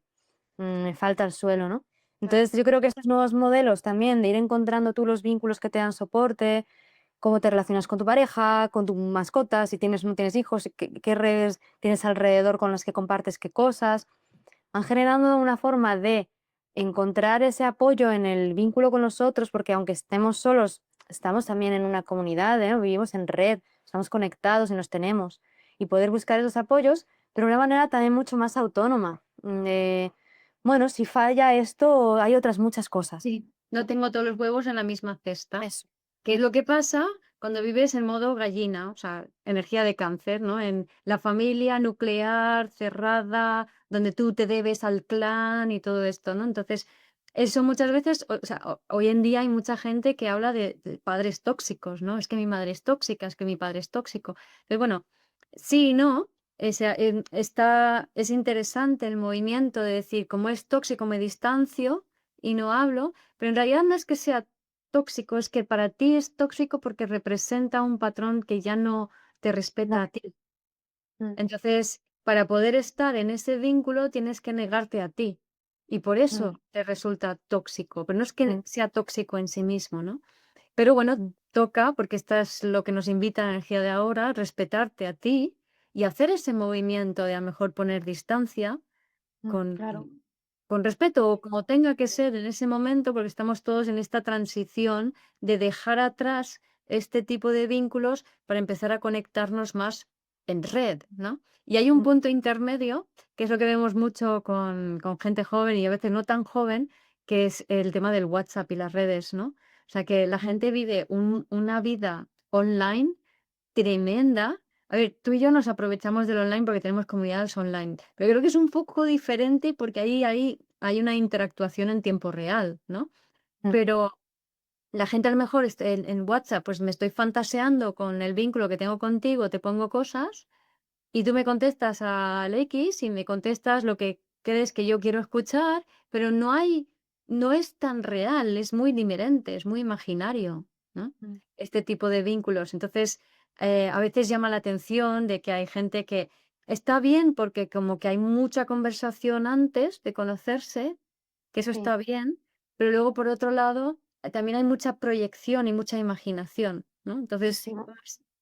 Me falta el suelo, ¿no? Claro. Entonces, yo creo que estos nuevos modelos también de ir encontrando tú los vínculos que te dan soporte, cómo te relacionas con tu pareja, con tu mascota, si tienes o no tienes hijos, qué redes tienes alrededor con las que compartes qué cosas, van generando una forma de encontrar ese apoyo en el vínculo con los otros, porque aunque estemos solos, estamos también en una comunidad, ¿eh? Vivimos en red, estamos conectados y nos tenemos. Y poder buscar esos apoyos, pero de una manera también mucho más autónoma. Bueno, si falla esto, hay otras muchas cosas. Sí, no tengo todos los huevos en la misma cesta. Eso. ¿Qué es lo que pasa cuando vives en modo gallina? O sea, energía de cáncer, ¿no? En la familia nuclear, cerrada, donde tú te debes al clan y todo esto, ¿no? Entonces, eso muchas veces, o sea, hoy en día hay mucha gente que habla de padres tóxicos, ¿no? Es que mi madre es tóxica, es que mi padre es tóxico. Pero bueno, sí y no. Es interesante el movimiento de decir, como es tóxico, me distancio y no hablo, pero en realidad no es que sea tóxico, es que para ti es tóxico porque representa un patrón que ya no te respeta a Vale. ti. Mm, Entonces, para poder estar en ese vínculo tienes que negarte a ti. Y por mm, eso te resulta tóxico, pero no es que mm, sea tóxico en sí mismo, ¿no? Pero bueno, mm, toca, porque esta es lo que nos invita la energía de ahora, respetarte a ti y hacer ese movimiento de a lo mejor poner distancia con, claro. con respeto o como tenga que ser en ese momento, porque estamos todos en esta transición de dejar atrás este tipo de vínculos para empezar a conectarnos más. en red, ¿no? Y hay un Mm, punto intermedio, que es lo que vemos mucho con gente joven y a veces no tan joven, que es el tema del WhatsApp y las redes, ¿no? O sea, que la mm, gente vive una vida online tremenda. A ver, tú y yo nos aprovechamos del online porque tenemos comunidades online, pero creo que es un poco diferente porque ahí hay una interactuación en tiempo real, ¿no? mm, Pero la gente a lo mejor en WhatsApp, pues me estoy fantaseando con el vínculo que tengo contigo, te pongo cosas y tú me contestas al X y me contestas lo que crees que yo quiero escuchar, pero no es tan real, es muy diferente, es muy imaginario, ¿no? mm, Este tipo de vínculos. Entonces, a veces llama la atención de que hay gente que está bien porque como que hay mucha conversación antes de conocerse, que eso sí, está bien, pero luego por otro lado también hay mucha proyección y mucha imaginación, ¿no? Entonces, muchísimo.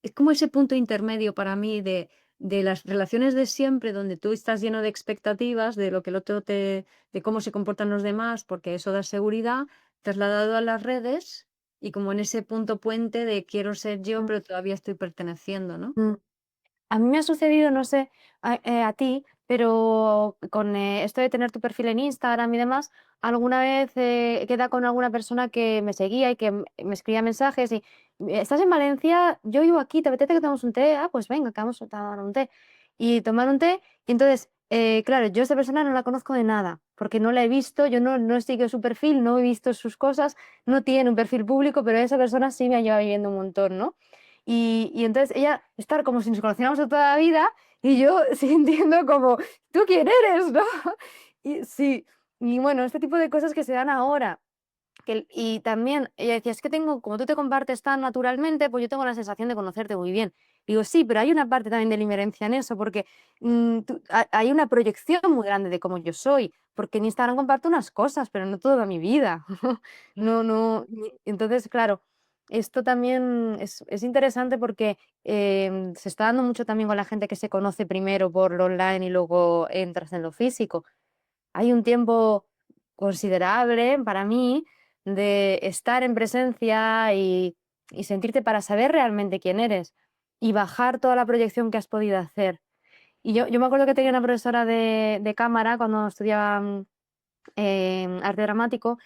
es como ese punto intermedio para mí de las relaciones de siempre, donde tú estás lleno de expectativas de lo que el otro de cómo se comportan los demás, porque eso da seguridad, trasladado a las redes y como en ese punto puente de quiero ser yo, Mm, pero todavía estoy perteneciendo, ¿no? mm. A mí me ha sucedido, no sé, a ti, pero con esto de tener tu perfil en Instagram y demás, alguna vez he quedado con alguna persona que me seguía y que me escribía mensajes y ¿estás en Valencia? Yo vivo aquí, ¿te apetece que tomemos un té? Ah, pues venga, que vamos a tomar un té. Y tomar un té, y entonces, claro, yo a esta persona no la conozco de nada, porque no la he visto, yo no he seguido su perfil, no he visto sus cosas, no tiene un perfil público, pero esa persona sí me ha llevado viviendo un montón, ¿no? Y entonces ella estar como si nos conociéramos de toda la vida y yo sintiendo como, ¿tú quién eres? ¿No? Y sí, y bueno, este tipo de cosas que se dan ahora. Y también ella decía, es que tengo, como tú te compartes tan naturalmente, pues yo tengo la sensación de conocerte muy bien. Digo, sí, pero hay una parte también de la inherencia en eso, porque hay una proyección muy grande de cómo yo soy, porque en Instagram comparto unas cosas, pero no toda mi vida. No, no. Entonces, claro, esto también es interesante porque se está dando mucho también con la gente que se conoce primero por lo online y luego entras en lo físico. Hay un tiempo considerable para mí de estar en presencia y sentirte para saber realmente quién eres y bajar toda la proyección que has podido hacer. Y yo me acuerdo que tenía una profesora de cámara cuando estudiaba arte dramático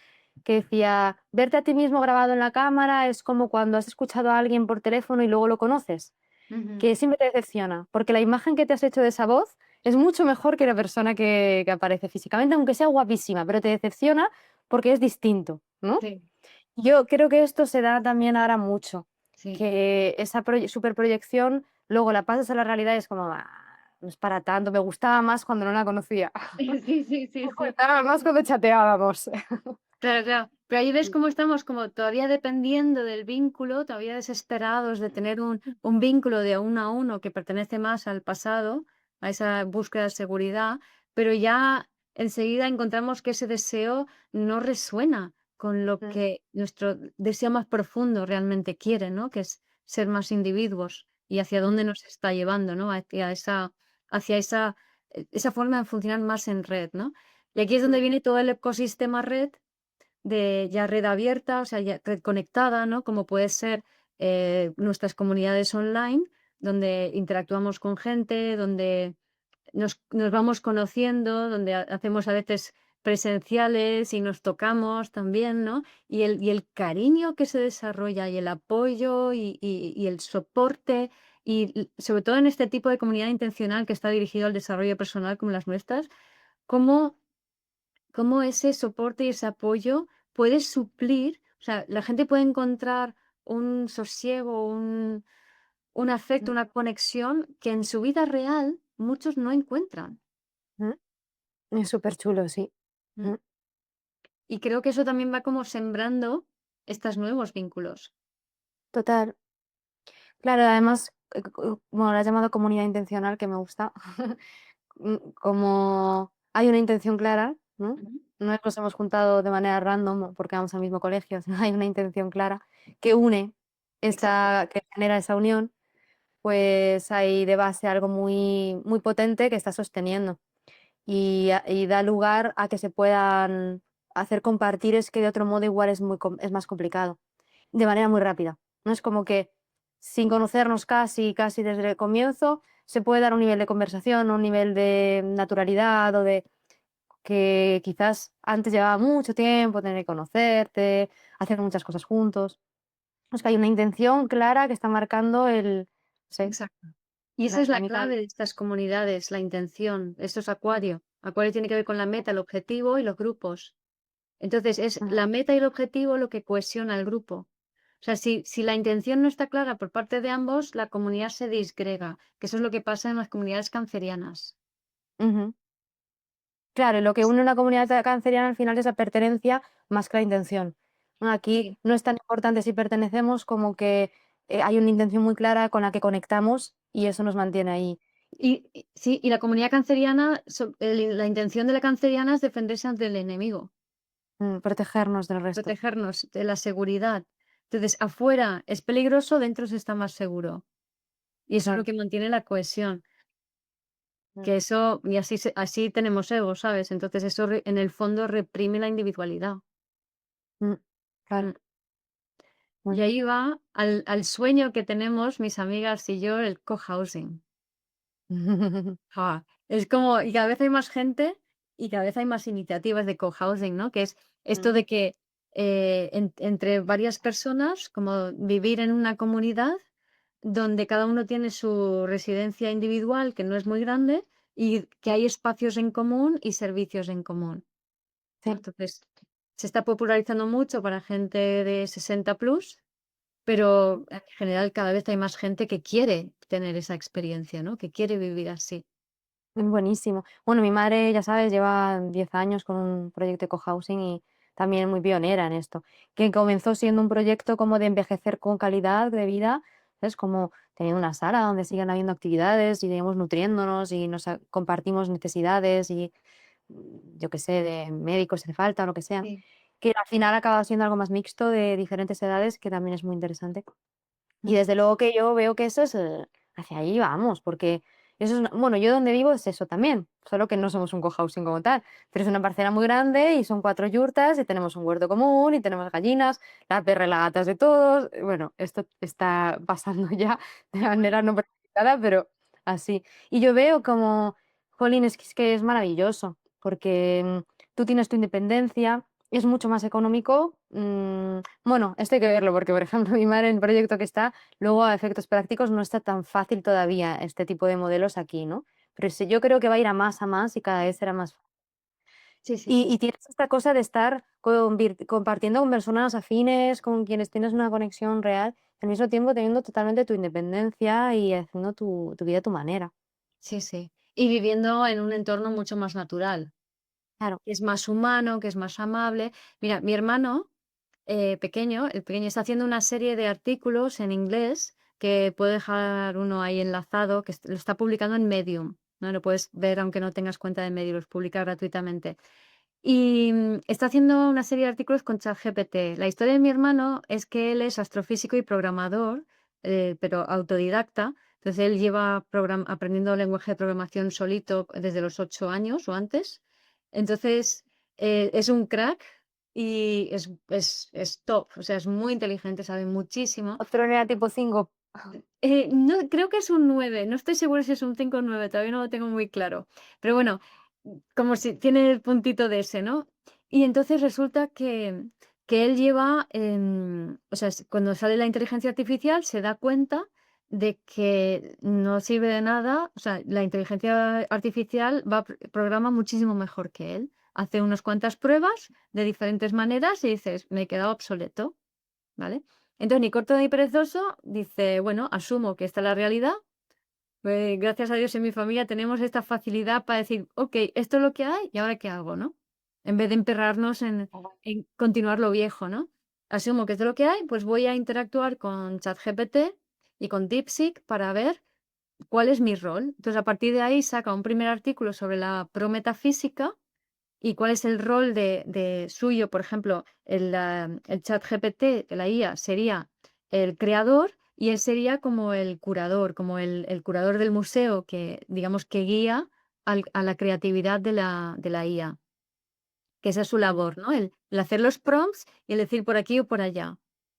que decía, verte a ti mismo grabado en la cámara es como cuando has escuchado a alguien por teléfono y luego lo conoces, Ujú. que siempre te decepciona, porque la imagen que te has hecho de esa voz es mucho mejor que la persona que aparece físicamente, aunque sea guapísima, pero te decepciona porque es distinto, ¿no? Sí, Yo creo que esto se da también ahora mucho, sí. que esa superproyección luego la pasas a la realidad y es como, "Ah, no es para tanto, me gustaba más cuando no la conocía, Sí, sí, sí, me sí. gustaba más cuando chateábamos". Claro, claro. Pero ahí ves Mm, cómo estamos como todavía dependiendo del vínculo, todavía desesperados de tener un vínculo de uno a uno que pertenece más al pasado, a esa búsqueda de seguridad, pero ya enseguida encontramos que ese deseo no resuena con lo mm, que nuestro deseo más profundo realmente quiere, ¿no? Que es ser más individuos y hacia dónde nos está llevando, ¿no? Hacia esa forma de funcionar más en red, ¿no? Y aquí es donde mm, viene todo el ecosistema red de ya red abierta, o sea, ya red conectada, ¿no? Como puede ser nuestras comunidades online, donde interactuamos con gente, donde nos vamos conociendo, donde hacemos a veces presenciales y nos tocamos también, ¿no? Y el cariño que se desarrolla y el apoyo y el soporte sobre todo en este tipo de comunidad intencional que está dirigido al desarrollo personal como las nuestras, cómo cómo ese soporte y ese apoyo puede suplir, o sea, la gente puede encontrar un sosiego, un afecto, mm, una conexión que en su vida real muchos no encuentran. mm. Es súper chulo, sí. Mm. Mm, Y creo que eso también va como sembrando estos nuevos vínculos. total. Claro, además, bueno, lo has llamado comunidad intencional, que me gusta. Como hay una intención clara, ¿no? Ujú. No nos hemos juntado de manera random porque vamos al mismo colegio, sino hay una intención clara que une Exacto. que genera esa unión, pues hay de base algo muy, muy potente que está sosteniendo y da lugar a que se puedan hacer compartir, es que de otro modo igual es más complicado, de manera muy rápida. No es como que sin conocernos casi desde el comienzo, se puede dar un nivel de conversación, un nivel de naturalidad o de que quizás antes llevaba mucho tiempo tener que conocerte, hacer muchas cosas juntos. Es que hay una intención clara que está marcando el, no sé, exacto. Y esa la es la dinámica. clave de estas comunidades, la intención. Esto es Acuario. Acuario tiene que ver con la meta, el objetivo y los grupos. Entonces, es Ujú, la meta y el objetivo lo que cohesiona el grupo. O sea, si la intención no está clara por parte de ambos, la comunidad se disgrega, que eso es lo que pasa en las comunidades cancerianas. ujú. Claro, y lo que une una comunidad canceriana al final es la pertenencia más que la intención. ¿No? Aquí Sí. no es tan importante si pertenecemos como que hay una intención muy clara con la que conectamos y eso nos mantiene ahí. Y sí, y la comunidad canceriana, la intención de la canceriana es defenderse ante el enemigo, Protegernos del resto. protegernos de la seguridad. Entonces, afuera es peligroso, dentro se está más seguro. Y eso es lo Claro. que mantiene la cohesión. Mm, Que eso, y así tenemos ego, ¿sabes? Entonces eso en el fondo reprime la individualidad. mm, claro. Mm. Muy Y bien. ahí va al sueño que tenemos mis amigas y yo, el cohousing. Es como, y cada vez hay más gente y cada vez hay más iniciativas de cohousing, ¿no? Que es esto Mm, de que entre varias personas, como vivir en una comunidad donde cada uno tiene su residencia individual, que no es muy grande, y que hay espacios en común y servicios en común, ¿no? sí, Entonces, se está popularizando mucho para gente de 60 plus, pero en general cada vez hay más gente que quiere tener esa experiencia, ¿no? Que quiere vivir así. buenísimo. Bueno, mi madre, ya sabes, lleva 10 años con un proyecto de cohousing y también muy pionera en esto, que comenzó siendo un proyecto como de envejecer con calidad de vida, es como teniendo una sala donde sigan habiendo actividades y digamos nutriéndonos y compartimos necesidades y yo qué sé, de médicos si hace falta o lo que sea, Sí. que al final acaba siendo algo más mixto de diferentes edades, que también es muy interesante. Y Mm. desde luego que yo veo que eso es, hacia ahí vamos, porque eso es bueno, yo donde vivo es eso también, solo que no somos un cohousing como tal, pero es una parcela muy grande y son 4 yurtas y tenemos un huerto común y tenemos gallinas, la perra y la gata es de todos. Bueno, esto está pasando ya de Qué bueno. manera no planificada, pero así. Y yo veo como, jolín, es que es maravilloso, porque, tú tienes tu independencia, es mucho más económico, bueno, esto hay que verlo, porque, por ejemplo, mi madre en el proyecto que está, luego a efectos prácticos no está tan fácil todavía este tipo de modelos aquí, ¿no? Pero sí, yo creo que va a ir a más y cada vez será más. Sí, sí, Y tienes esta cosa de estar compartiendo con personas afines, con quienes tienes una conexión real, al mismo tiempo teniendo totalmente tu independencia y haciendo tu vida a tu manera. sí, sí. Y viviendo en un entorno mucho más natural, Claro. que es más humano, que es más amable. Mira, mi hermano pequeño, el pequeño está haciendo una serie de artículos en inglés que puede dejar uno ahí enlazado, que lo está publicando en Medium, ¿no? Lo puedes ver aunque no tengas cuenta de Medium, los publica gratuitamente. Y está haciendo una serie de artículos con ChatGPT. La historia de mi hermano es que él es astrofísico y programador, pero autodidacta. Entonces él lleva aprendiendo lenguaje de programación solito desde los 8 años o antes. Entonces es un crack y es top, o sea, es muy inteligente, sabe muchísimo. Otro era tipo 5. No, creo que es un 9. No estoy segura si es un 5 o un 9, todavía no lo tengo muy claro. Pero bueno, como si tiene el puntito de ese, ¿no? Y entonces resulta que él lleva, o sea, cuando sale la inteligencia artificial se da cuenta de que no sirve de nada, o sea, la inteligencia artificial programa muchísimo mejor que él. Hace unas cuantas pruebas de diferentes maneras y dices, me he quedado obsoleto. ¿Vale? Entonces, ni corto ni perezoso dice, bueno, asumo que esta es la realidad. Gracias a Dios en mi familia tenemos esta facilidad para decir, ok, esto es lo que hay y ahora qué hago, ¿no? En vez de emperrarnos en continuar lo viejo, ¿no? Asumo que esto es lo que hay, pues voy a interactuar con ChatGPT y con DeepSeek para ver cuál es mi rol. Entonces, a partir de ahí saca un primer artículo sobre la prometafísica y cuál es el rol de suyo. Por ejemplo, el ChatGPT de la IA sería el creador y él sería como el curador, como el curador del museo que, digamos, que guía a la creatividad de la IA, que esa es su labor, ¿no? El hacer los prompts y el decir por aquí o por allá,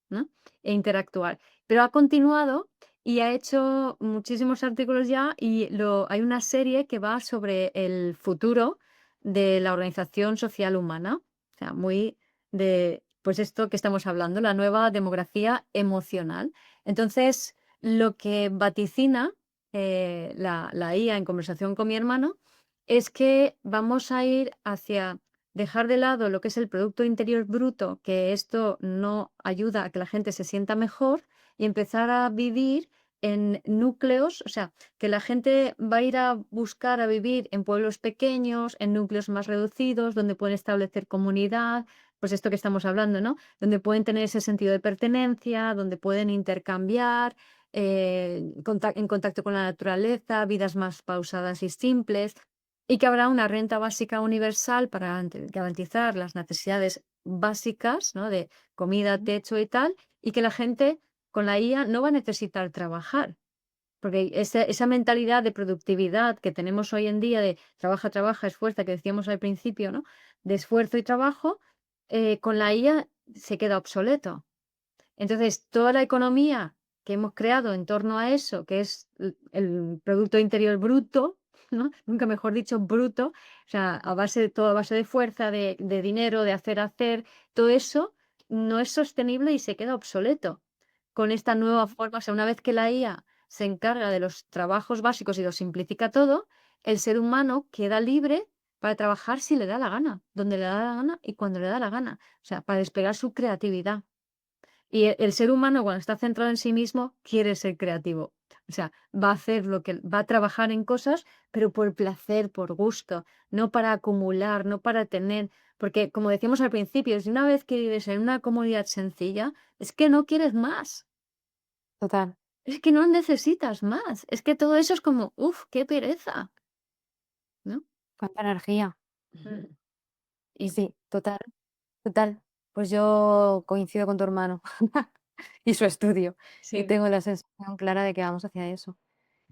¿no? E interactuar. Pero ha continuado y ha hecho muchísimos artículos ya hay una serie que va sobre el futuro de la organización social humana. O sea, muy de, pues esto que estamos hablando, la nueva demografía emocional. Entonces, lo que vaticina la IA en conversación con mi hermano es que vamos a ir hacia dejar de lado lo que es el Producto Interior Bruto, que esto no ayuda a que la gente se sienta mejor, y empezar a vivir en núcleos, o sea, que la gente va a ir a buscar a vivir en pueblos pequeños, en núcleos más reducidos, donde pueden establecer comunidad, pues esto que estamos hablando, ¿no? Donde pueden tener ese sentido de pertenencia, donde pueden intercambiar, en contacto con la naturaleza, vidas más pausadas y simples, y que habrá una renta básica universal para garantizar las necesidades básicas, ¿no? De comida, techo y tal, y que la gente con la IA no va a necesitar trabajar, porque esa mentalidad de productividad que tenemos hoy en día de trabaja, trabaja, esfuerza, que decíamos al principio, ¿no? De esfuerzo y trabajo, con la IA se queda obsoleto. Entonces, toda la economía que hemos creado en torno a eso, que es el Producto Interior Bruto, ¿no? Nunca mejor dicho, bruto, o sea, todo a base de fuerza, de dinero, de hacer, todo eso no es sostenible y se queda obsoleto con esta nueva forma. O sea, una vez que la IA se encarga de los trabajos básicos y lo simplifica todo, el ser humano queda libre para trabajar si le da la gana, donde le da la gana y cuando le da la gana. O sea, para desplegar su creatividad. Y el ser humano, cuando está centrado en sí mismo, quiere ser creativo. O sea, va a hacer va a trabajar en cosas, pero por placer, por gusto, no para acumular, no para tener. Porque, como decíamos al principio, si una vez que vives en una comodidad sencilla, es que no quieres más. Total, Es que no necesitas más. Es que todo eso es como, uff, qué pereza, ¿no? cuánta energía. Mm. Y Sí, total, total. Pues yo coincido con tu hermano y su estudio, y sí, tengo la sensación clara de que vamos hacia eso.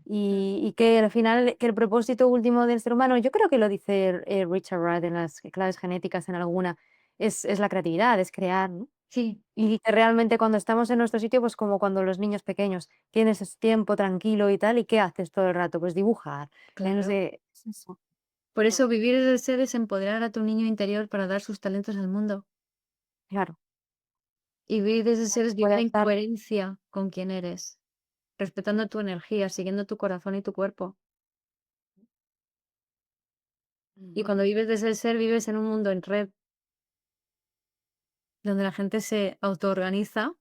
Y que al final, que el propósito último del ser humano, yo creo que lo dice Richard Wright en las claves genéticas en alguna, es la creatividad, es crear, ¿no? sí, Y que realmente cuando estamos en nuestro sitio, pues como cuando los niños pequeños, tienes ese tiempo tranquilo y tal, ¿y qué haces todo el rato? Pues dibujar, no claro. sé, es eso. Por Mm, eso vivir es el ser es empoderar a tu niño interior para dar sus talentos al mundo. claro, Y vivir desde ser es puede vivir en estar. coherencia con quién eres, respetando tu energía, siguiendo tu corazón y tu cuerpo. Y Ujú. cuando vives desde el ser, vives en un mundo en red, donde la gente se autoorganiza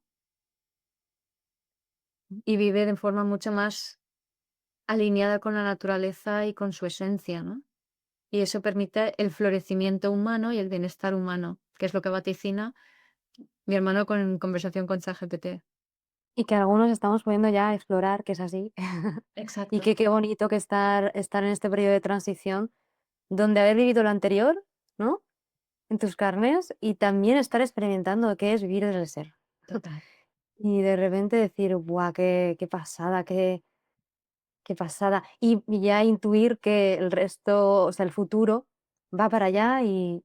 y vive de forma mucho más alineada con la naturaleza y con su esencia, ¿no? Y eso permite el florecimiento humano y el bienestar humano, que es lo que vaticina mi hermano con conversación con ChatGPT. Y que algunos estamos pudiendo ya explorar, que es así. Y Exacto. que qué bonito que estar en este periodo de transición, donde haber vivido lo anterior, ¿no? En tus carnes, y también estar experimentando qué es vivir desde el ser. Total. Y de repente decir: "Guau, qué pasada, qué pasada". Y ya intuir que el resto, o sea, el futuro va para allá y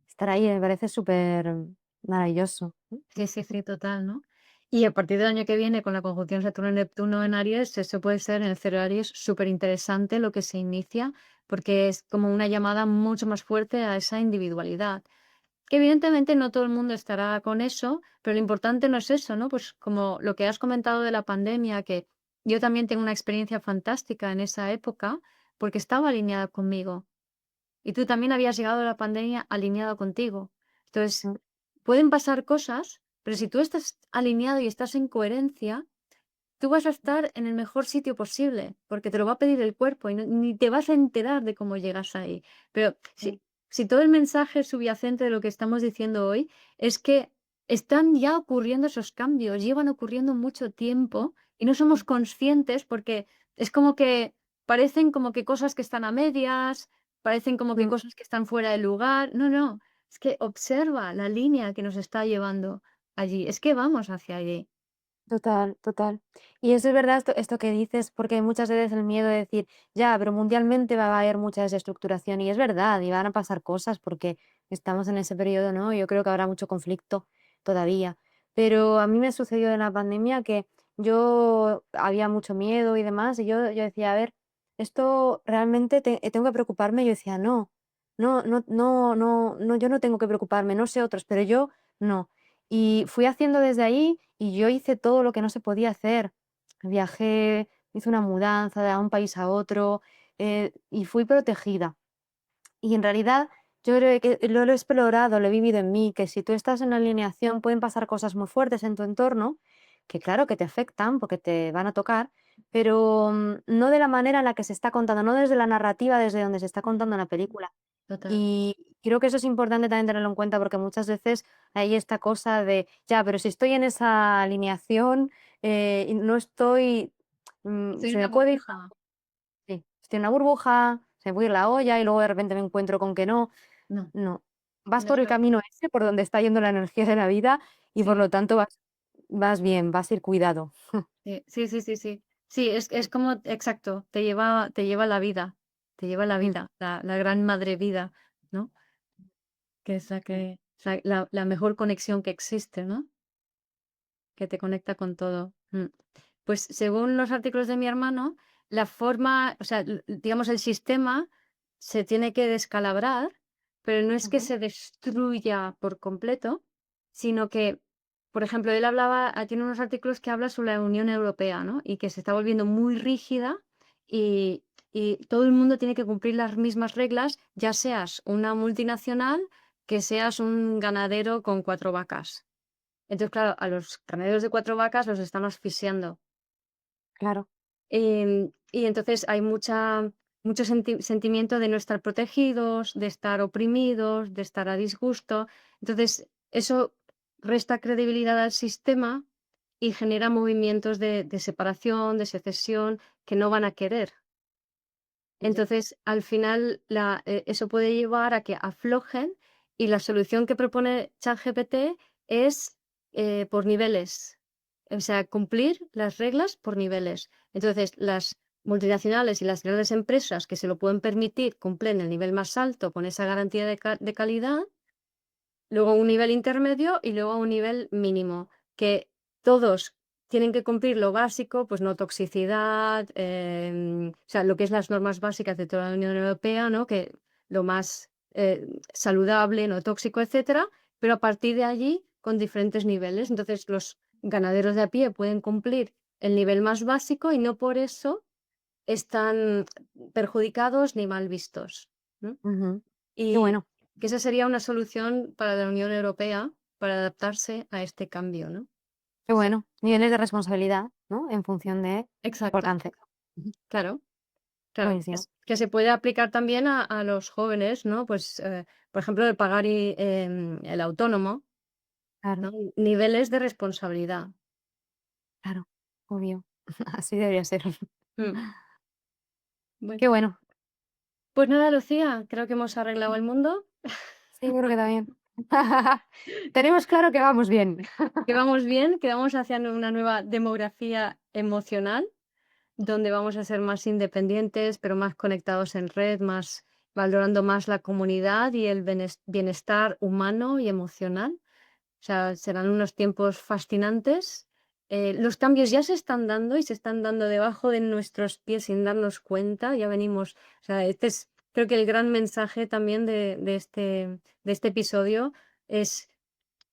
estar ahí me parece súper maravilloso. Sí, sí, sí, total, ¿no? Y a partir del año que viene, con la conjunción Saturno-Neptuno en Aries, eso puede ser en el cero Aries súper interesante lo que se inicia, porque es como una llamada mucho más fuerte a esa individualidad. Que evidentemente no todo el mundo estará con eso, pero lo importante no es eso, ¿no? Pues como lo que has comentado de la pandemia, que yo también tengo una experiencia fantástica en esa época, porque estaba alineada conmigo. Y tú también habías llegado a la pandemia alineado contigo. Entonces, Mm, pueden pasar cosas, pero si tú estás alineado y estás en coherencia, tú vas a estar en el mejor sitio posible, porque te lo va a pedir el cuerpo y ni te vas a enterar de cómo llegas ahí. Pero mm, si todo el mensaje subyacente de lo que estamos diciendo hoy es que están ya ocurriendo esos cambios, llevan ocurriendo mucho tiempo y no somos conscientes porque es como que parecen como que cosas que están a medias, parecen como que mm. cosas que están fuera de lugar. No, no, es que observa la línea que nos está llevando allí, es que vamos hacia allí. Total, total. Y eso es verdad, esto que dices, porque hay muchas veces el miedo de decir, ya, pero mundialmente va a haber mucha desestructuración, y es verdad, y van a pasar cosas porque estamos en ese periodo, ¿no? Yo creo que habrá mucho conflicto todavía. Pero a mí me sucedió en la pandemia que yo había mucho miedo y demás, y yo decía: "A ver, esto realmente tengo que preocuparme". Yo decía: "No, no, yo no tengo que preocuparme, no sé otros, pero yo no". Y fui haciendo desde ahí, y yo hice todo lo que no se podía hacer. Viajé, hice una mudanza de un país a otro, y fui protegida. Y en realidad yo creo que lo he explorado, lo he vivido en mí, que si tú estás en alineación pueden pasar cosas muy fuertes en tu entorno, que claro que te afectan porque te van a tocar, pero no de la manera en la que se está contando, no desde la narrativa, desde donde se está contando en la película. Total. Y creo que eso es importante también tenerlo en cuenta porque muchas veces hay esta cosa de, ya, pero si estoy en esa alineación y no estoy, Soy se una me puede ir. burbuja. Sí, estoy en una burbuja, se me puede ir la olla y luego de repente me encuentro con que no. No, No, vas no es por el lo camino ese por donde está yendo la energía de la vida y por sí. lo tanto vas bien, vas a ir cuidado. Sí, sí, sí, sí, sí. Sí, es como exacto, te lleva la vida, te lleva la Mm, vida, la gran madre vida, ¿no? Que es la mm, que la mejor conexión que existe, ¿no? Que te conecta con todo. Pues, según los artículos de mi hermano, la forma, o sea, digamos, el sistema se tiene que descalabrar, pero no es que ujú. se destruya por completo, sino que, por ejemplo, él hablaba, tiene unos artículos que habla sobre la Unión Europea, ¿no? Y que se está volviendo muy rígida y, y todo el mundo tiene que cumplir las mismas reglas, ya seas una multinacional, que seas un ganadero con 4 vacas. Entonces, claro, a los ganaderos de 4 vacas los están asfixiando. Claro. Y entonces hay mucho sentimiento de no estar protegidos, de estar oprimidos, de estar a disgusto. Entonces, eso resta credibilidad al sistema y genera movimientos de separación, de secesión, que no van a querer. Ya. Entonces, al final, eso puede llevar a que aflojen y la solución que propone ChatGPT es por niveles, o sea, cumplir las reglas por niveles. Entonces, las multinacionales y las grandes empresas que se lo pueden permitir cumplen el nivel más alto con esa garantía de calidad. Luego un nivel intermedio y luego un nivel mínimo, que todos tienen que cumplir lo básico, pues no toxicidad, o sea, lo que es las normas básicas de toda la Unión Europea, ¿no? Que lo más saludable, no tóxico, etcétera, pero a partir de allí con diferentes niveles. Entonces, los ganaderos de a pie pueden cumplir el nivel más básico y no por eso están perjudicados ni mal vistos, ¿no? Ujú. Qué Y bueno, que esa sería una solución para la Unión Europea para adaptarse a este cambio, ¿no? qué Sí. bueno. Niveles de responsabilidad, ¿no? En función de tu Exacto, alcance. Ujú. claro, claro. Buenísimo. Que se puede aplicar también a los jóvenes, ¿no? Pues, por ejemplo, el pagar el autónomo, Claro, ¿no? Niveles de responsabilidad. claro. Obvio. Así debería ser. Mm, bueno, Qué bueno. pues nada, Lucía, creo que hemos arreglado el mundo, Sí, yo creo que también. Tenemos claro que vamos bien. que vamos hacia una nueva demografía emocional, donde vamos a ser más independientes, pero más conectados en red, más valorando más la comunidad y el bienestar humano y emocional. O sea, serán unos tiempos fascinantes. Los cambios ya se están dando y se están dando debajo de nuestros pies sin darnos cuenta. Ya venimos, o sea, este es, creo que el gran mensaje también de este episodio es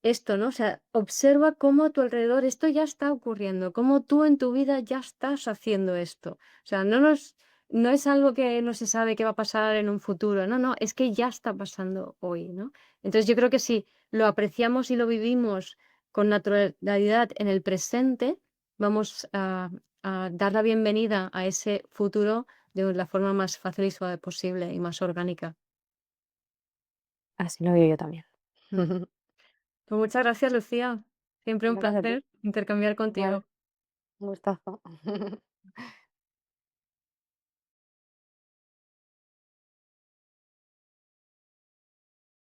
esto, ¿no? O sea, observa cómo a tu alrededor esto ya está ocurriendo, cómo tú en tu vida ya estás haciendo esto. O sea, no es algo que no se sabe qué va a pasar en un futuro, no, no, es que ya está pasando hoy, ¿no? Entonces yo creo que si lo apreciamos y lo vivimos con naturalidad en el presente, vamos a dar la bienvenida a ese futuro de la forma más fácil y suave posible y más orgánica. Así lo veo yo también. Mm. Pues muchas gracias, Lucía. Siempre un Gracias a ti. placer intercambiar Igual, contigo. un gustazo.